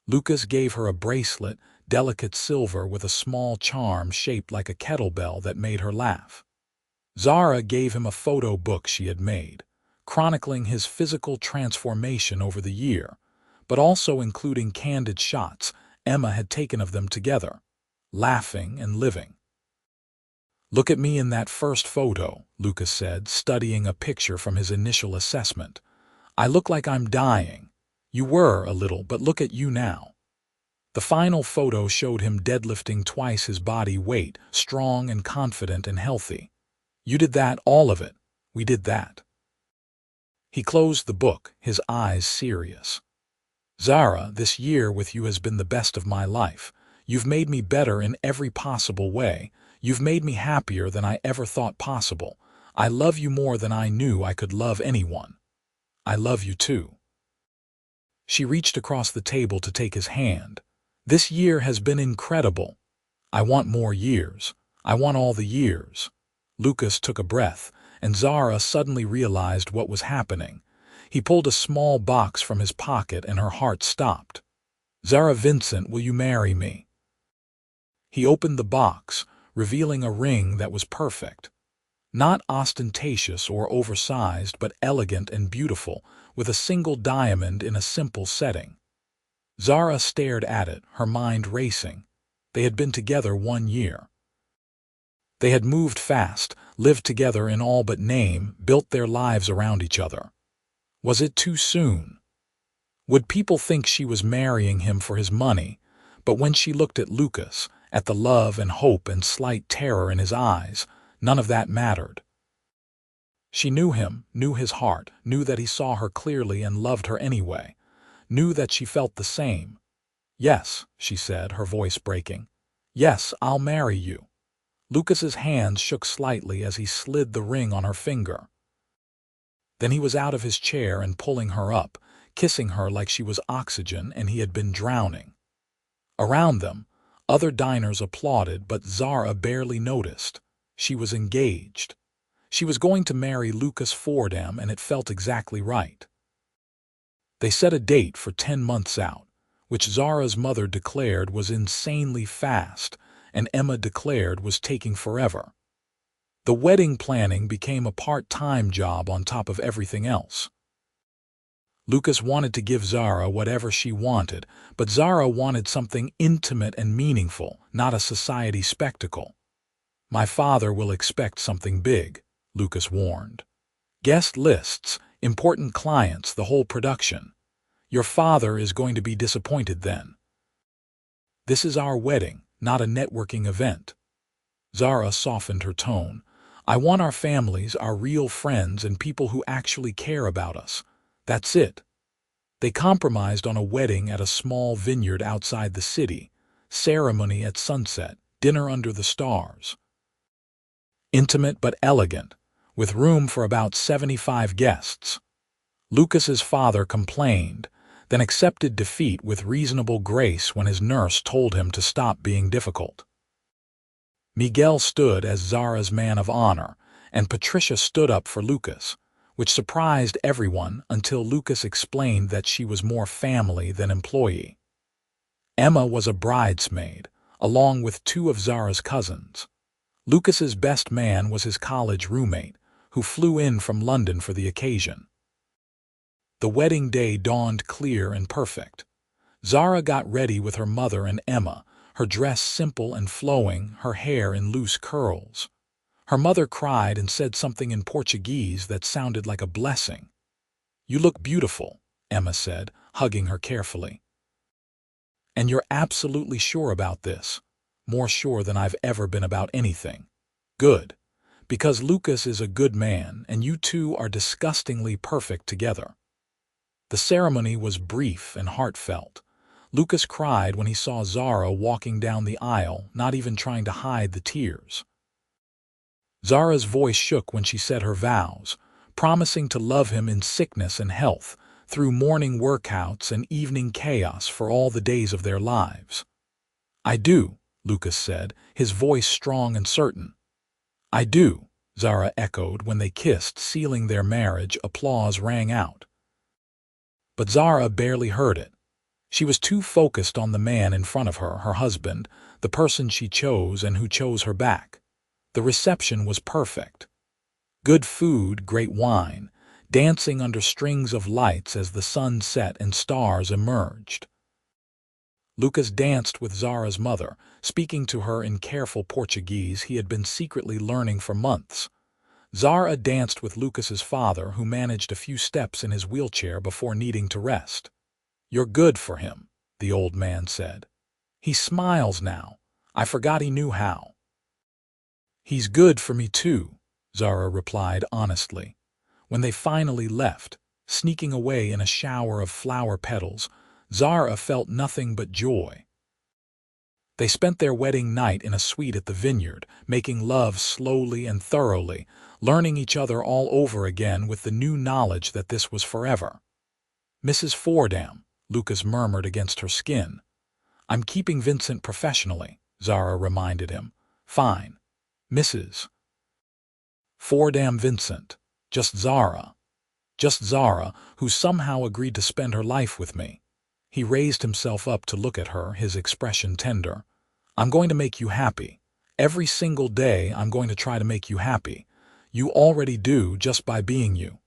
Lucas gave her a bracelet, delicate silver with a small charm shaped like a kettlebell that made her laugh. Zara gave him a photo book she had made, chronicling his physical transformation over the year, but also including candid shots Emma had taken of them together, laughing and living. "Look at me in that first photo," Lucas said, studying a picture from his initial assessment. "I look like I'm dying. You were a little, but look at you now." The final photo showed him deadlifting twice his body weight, strong and confident and healthy. "You did that, all of it. We did that." He closed the book, his eyes serious. "Zara, this year with you has been the best of my life. You've made me better in every possible way. You've made me happier than I ever thought possible. I love you more than I knew I could love anyone. I love you too." She reached across the table to take his hand. "This year has been incredible. I want more years. I want all the years." Lucas took a breath, and Zara suddenly realized what was happening. He pulled a small box from his pocket and her heart stopped. "Zara Vincent, will you marry me?" He opened the box, revealing a ring that was perfect. Not ostentatious or oversized, but elegant and beautiful, with a single diamond in a simple setting. Zara stared at it, her mind racing. They had been together 1 year. They had moved fast, lived together in all but name, built their lives around each other. Was it too soon? Would people think she was marrying him for his money? But when she looked at Lucas, at the love and hope and slight terror in his eyes, none of that mattered. She knew him, knew his heart, knew that he saw her clearly and loved her anyway, knew that she felt the same. "Yes," she said, her voice breaking. "Yes, I'll marry you." Lucas's hands shook slightly as he slid the ring on her finger. Then he was out of his chair and pulling her up, kissing her like she was oxygen and he had been drowning. Around them, other diners applauded, but Zara barely noticed. She was engaged. She was going to marry Lucas Fordham, and it felt exactly right. They set a date for 10 months out, which Zara's mother declared was insanely fast, and Emma declared was taking forever. The wedding planning became a part-time job on top of everything else. Lucas wanted to give Zara whatever she wanted, but Zara wanted something intimate and meaningful, not a society spectacle. "My father will expect something big," Lucas warned. "Guest lists, important clients, the whole production. Your father is going to be disappointed then. This is our wedding, not a networking event." Zara softened her tone. "I want our families, our real friends, and people who actually care about us. That's it." They compromised on a wedding at a small vineyard outside the city, ceremony at sunset, dinner under the stars. Intimate but elegant, with room for about 75 guests. Lucas's father complained, then accepted defeat with reasonable grace when his nurse told him to stop being difficult. Miguel stood as Zara's man of honor, and Patricia stood up for Lucas, which surprised everyone until Lucas explained that she was more family than employee. Emma was a bridesmaid, along with 2 of Zara's cousins. Lucas's best man was his college roommate, who flew in from London for the occasion. The wedding day dawned clear and perfect. Zara got ready with her mother and Emma, her dress simple and flowing, her hair in loose curls. Her mother cried and said something in Portuguese that sounded like a blessing. "You look beautiful," Emma said, hugging her carefully. "And you're absolutely sure about this?" "More sure than I've ever been about anything." Good. Because Lucas is a good man and you two are disgustingly perfect together. The ceremony was brief and heartfelt. Lucas cried when he saw Zara walking down the aisle, not even trying to hide the tears. Zara's voice shook when she said her vows, promising to love him in sickness and health, through morning workouts and evening chaos for all the days of their lives. "I do," Lucas said, his voice strong and certain. "I do," Zara echoed when they kissed, sealing their marriage. Applause rang out. But Zara barely heard it. She was too focused on the man in front of her, her husband, the person she chose and who chose her back. The reception was perfect. Good food, great wine, dancing under strings of lights as the sun set and stars emerged. Lucas danced with Zara's mother, speaking to her in careful Portuguese he had been secretly learning for months. Zara danced with Lucas's father, who managed a few steps in his wheelchair before needing to rest. "You're good for him," the old man said. "He smiles now. I forgot he knew how." "He's good for me too," Zara replied honestly. When they finally left, sneaking away in a shower of flower petals, Zara felt nothing but joy. They spent their wedding night in a suite at the vineyard, making love slowly and thoroughly, learning each other all over again with the new knowledge that this was forever. "Mrs. Fordham," Lucas murmured against her skin. "I'm keeping Vincent professionally," Zara reminded him. "Fine. Mrs. Fordham Vincent. Just Zara. Just Zara, who somehow agreed to spend her life with me." He raised himself up to look at her, his expression tender. "I'm going to make you happy. Every single day I'm going to try to make you happy. You already do just by being you."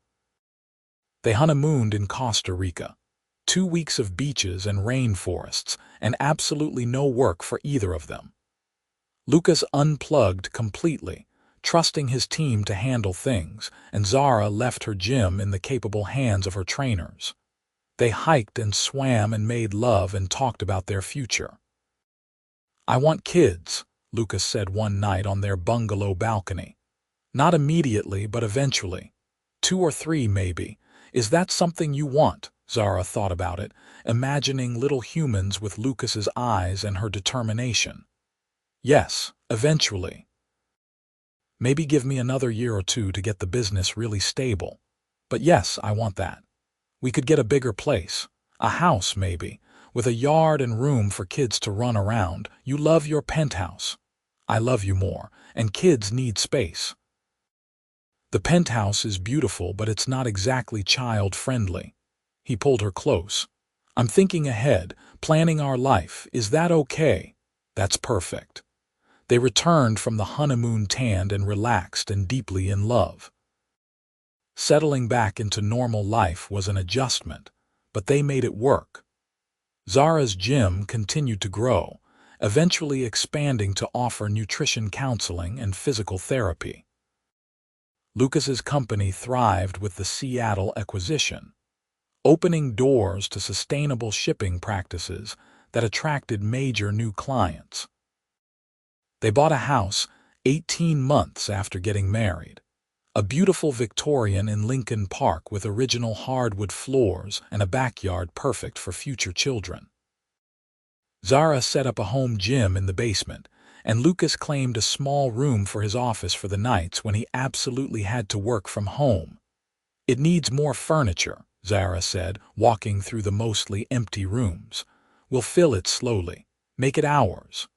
They honeymooned in Costa Rica. 2 weeks of beaches and rainforests, and absolutely no work for either of them. Lucas unplugged completely, trusting his team to handle things, and Zara left her gym in the capable hands of her trainers. They hiked and swam and made love and talked about their future. "I want kids," Lucas said one night on their bungalow balcony. "Not immediately, but eventually. 2 or 3, maybe. Is that something you want?" Zara thought about it, imagining little humans with Lucas's eyes and her determination. "Yes, eventually. Maybe give me another year or 2 to get the business really stable. But yes, I want that. We could get a bigger place. A house, maybe, with a yard and room for kids to run around. You love your penthouse. I love you more, and kids need space. The penthouse is beautiful, but it's not exactly child-friendly." He pulled her close. "I'm thinking ahead, planning our life. Is that okay?" "That's perfect." They returned from the honeymoon tanned and relaxed and deeply in love. Settling back into normal life was an adjustment, but they made it work. Zara's gym continued to grow, eventually expanding to offer nutrition counseling and physical therapy. Lucas's company thrived with the Seattle acquisition, opening doors to sustainable shipping practices that attracted major new clients. They bought a house 18 months after getting married. A beautiful Victorian in Lincoln Park with original hardwood floors and a backyard perfect for future children. Zara set up a home gym in the basement, and Lucas claimed a small room for his office for the nights when he absolutely had to work from home. "It needs more furniture," Zara said, walking through the mostly empty rooms. "We'll fill it slowly. Make it ours."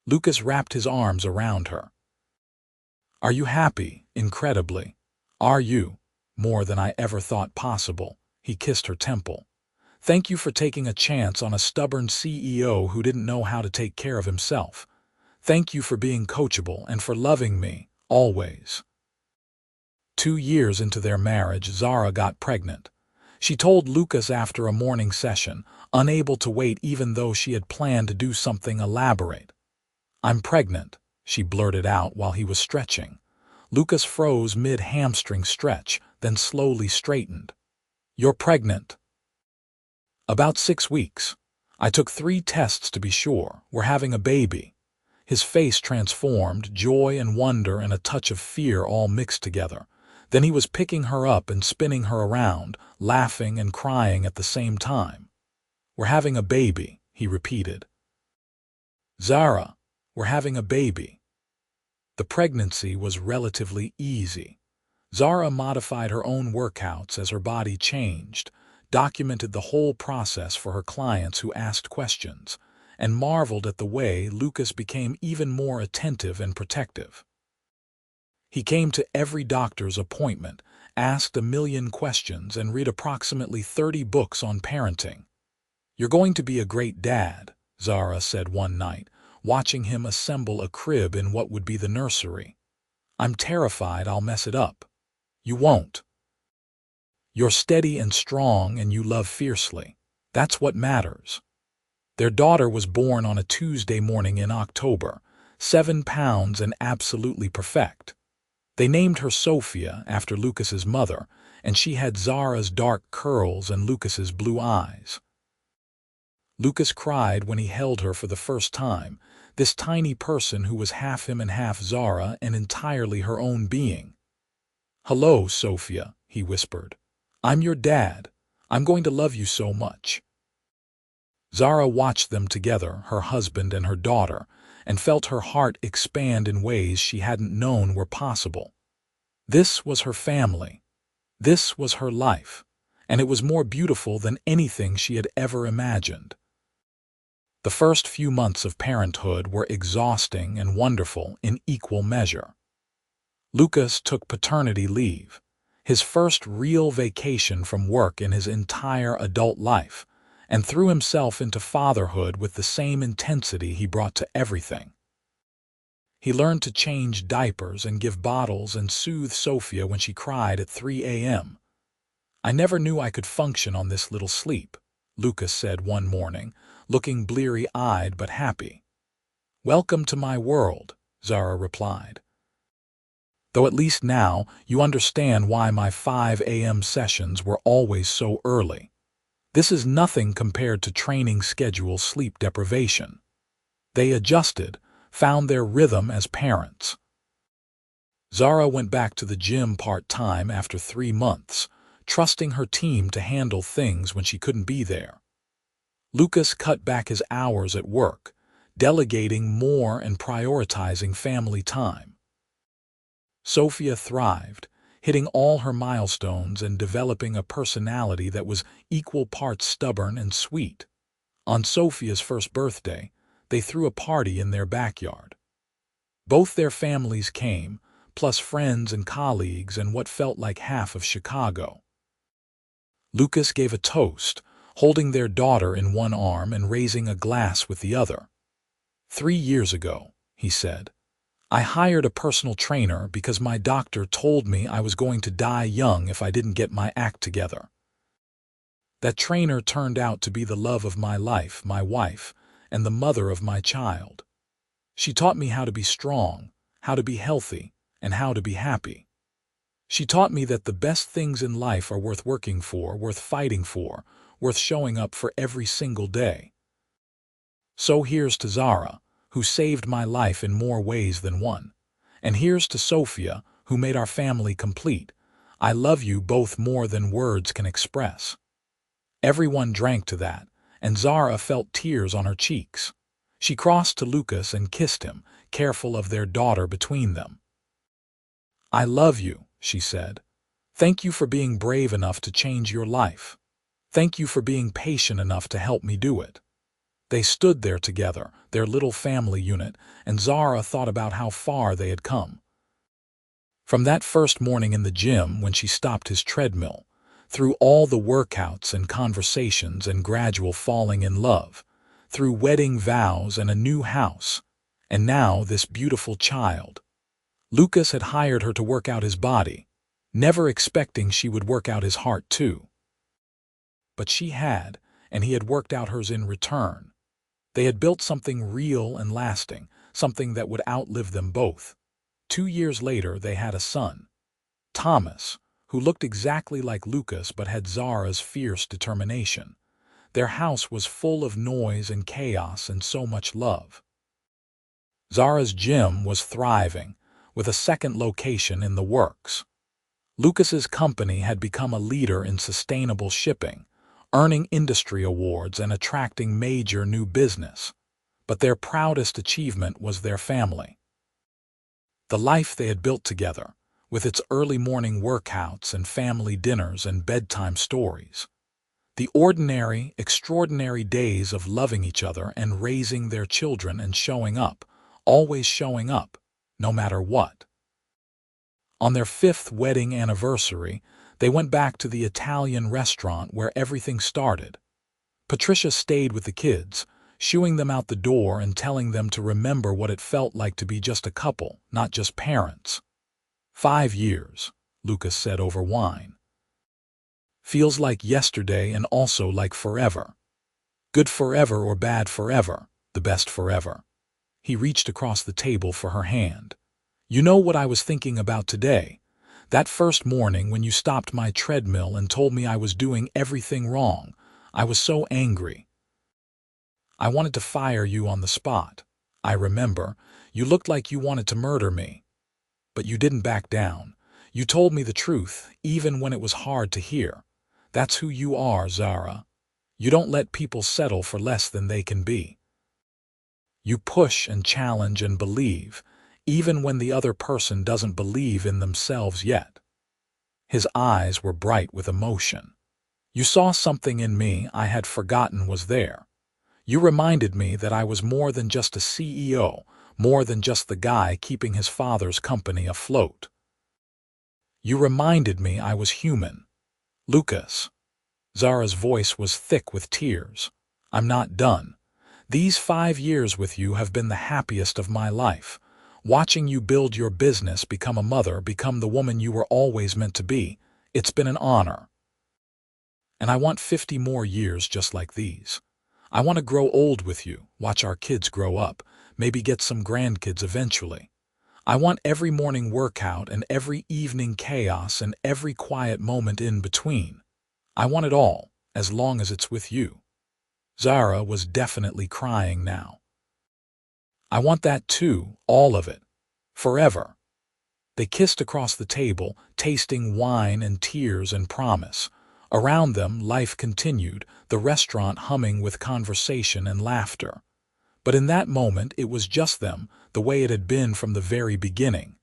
Lucas wrapped his arms around her. "Are you happy?" Incredibly. "Are you?" "More than I ever thought possible." He kissed her temple. "Thank you for taking a chance on a stubborn CEO who didn't know how to take care of himself. Thank you for being coachable and for loving me, always." 2 years into their marriage, Zara got pregnant. She told Lucas after a morning session, unable to wait even though she had planned to do something elaborate. "I'm pregnant," she blurted out while he was stretching. Lucas froze mid-hamstring stretch, then slowly straightened. "You're pregnant." "About 6 weeks. I took 3 tests to be sure. We're having a baby." His face transformed, joy and wonder and a touch of fear all mixed together. Then he was picking her up and spinning her around, laughing and crying at the same time. "We're having a baby," he repeated. "Zara, we're having a baby." The pregnancy was relatively easy. Zara modified her own workouts as her body changed, documented the whole process for her clients who asked questions, and marveled at the way Lucas became even more attentive and protective. He came to every doctor's appointment, asked a million questions, and read approximately 30 books on parenting. "You're going to be a great dad," Zara said one night, watching him assemble a crib in what would be the nursery. "I'm terrified I'll mess it up." "You won't. You're steady and strong and you love fiercely. That's what matters." Their daughter was born on a Tuesday morning in October, 7 pounds and absolutely perfect. They named her Sophia after Lucas's mother, and she had Zara's dark curls and Lucas's blue eyes. Lucas cried when he held her for the first time, this tiny person who was half him and half Zara and entirely her own being. "Hello, Sophia," he whispered. "I'm your dad. I'm going to love you so much." Zara watched them together, her husband and her daughter, and felt her heart expand in ways she hadn't known were possible. This was her family. This was her life, and it was more beautiful than anything she had ever imagined. The first few months of parenthood were exhausting and wonderful in equal measure. Lucas took paternity leave, his first real vacation from work in his entire adult life, and threw himself into fatherhood with the same intensity he brought to everything. He learned to change diapers and give bottles and soothe Sophia when she cried at 3 a.m. "I never knew I could function on this little sleep," Lucas said one morning, looking bleary-eyed but happy. "Welcome to my world," Zara replied. "Though at least now you understand why my 5 a.m. sessions were always so early. This is nothing compared to training schedule sleep deprivation." They adjusted, found their rhythm as parents. Zara went back to the gym part-time after 3 months, trusting her team to handle things when she couldn't be there. Lucas cut back his hours at work, delegating more and prioritizing family time. Sophia thrived, hitting all her milestones and developing a personality that was equal parts stubborn and sweet. On Sophia's first birthday, they threw a party in their backyard. Both their families came, plus friends and colleagues and what felt like half of Chicago. Lucas gave a toast, holding their daughter in one arm and raising a glass with the other. "3 years ago," he said, "I hired a personal trainer because my doctor told me I was going to die young if I didn't get my act together. That trainer turned out to be the love of my life, my wife, and the mother of my child. She taught me how to be strong, how to be healthy, and how to be happy. She taught me that the best things in life are worth working for, worth fighting for, worth showing up for every single day. So here's to Zara, who saved my life in more ways than one. And here's to Sophia, who made our family complete. I love you both more than words can express." Everyone drank to that, and Zara felt tears on her cheeks. She crossed to Lucas and kissed him, careful of their daughter between them. "I love you," she said. "Thank you for being brave enough to change your life. Thank you for being patient enough to help me do it." They stood there together, their little family unit, and Zara thought about how far they had come. From that first morning in the gym when she stopped his treadmill, through all the workouts and conversations and gradual falling in love, through wedding vows and a new house, and now this beautiful child. Lucas had hired her to work out his body, never expecting she would work out his heart too. But she had, and he had worked out hers in return. They had built something real and lasting, something that would outlive them both. 2 years later, they had a son, Thomas, who looked exactly like Lucas but had Zara's fierce determination. Their house was full of noise and chaos and so much love. Zara's gym was thriving, with a second location in the works. Lucas's company had become a leader in sustainable shipping, earning industry awards and attracting major new business. But their proudest achievement was their family. The life they had built together, with its early morning workouts and family dinners and bedtime stories. The ordinary, extraordinary days of loving each other and raising their children and showing up, always showing up, no matter what. On their 5th wedding anniversary, they went back to the Italian restaurant where everything started. Patricia stayed with the kids, shooing them out the door and telling them to remember what it felt like to be just a couple, not just parents. 5 years, Lucas said over wine. Feels like yesterday and also like forever. Good forever or bad forever, the best forever. He reached across the table for her hand. You know what I was thinking about today? That first morning when you stopped my treadmill and told me I was doing everything wrong. I was so angry. I wanted to fire you on the spot. I remember. You looked like you wanted to murder me. But you didn't back down. You told me the truth, even when it was hard to hear. That's who you are, Zara. You don't let people settle for less than they can be. You push and challenge and believe, even when the other person doesn't believe in themselves yet. His eyes were bright with emotion. You saw something in me I had forgotten was there. You reminded me that I was more than just a CEO, more than just the guy keeping his father's company afloat. You reminded me I was human. Lucas. Zara's voice was thick with tears. I'm not done. These 5 years with you have been the happiest of my life. Watching you build your business, become a mother, become the woman you were always meant to be, it's been an honor. And I want 50 more years just like these. I want to grow old with you, watch our kids grow up, maybe get some grandkids eventually. I want every morning workout and every evening chaos and every quiet moment in between. I want it all, as long as it's with you. Zara was definitely crying now. I want that too, all of it. Forever. They kissed across the table, tasting wine and tears and promise. Around them, life continued, the restaurant humming with conversation and laughter. But in that moment, it was just them, the way it had been from the very beginning.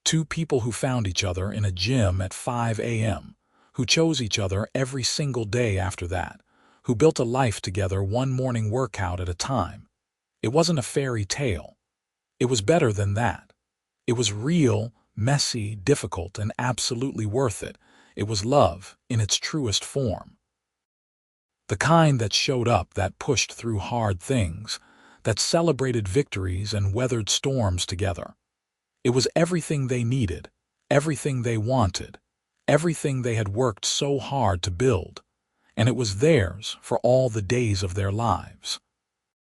2 people who found each other in a gym at 5 a.m., who chose each other every single day after that, who built a life together one morning workout at a time. It wasn't a fairy tale. It was better than that. It was real, messy, difficult, and absolutely worth it. It was love in its truest form. The kind that showed up, that pushed through hard things, that celebrated victories and weathered storms together. It was everything they needed, everything they wanted, everything they had worked so hard to build, and it was theirs for all the days of their lives.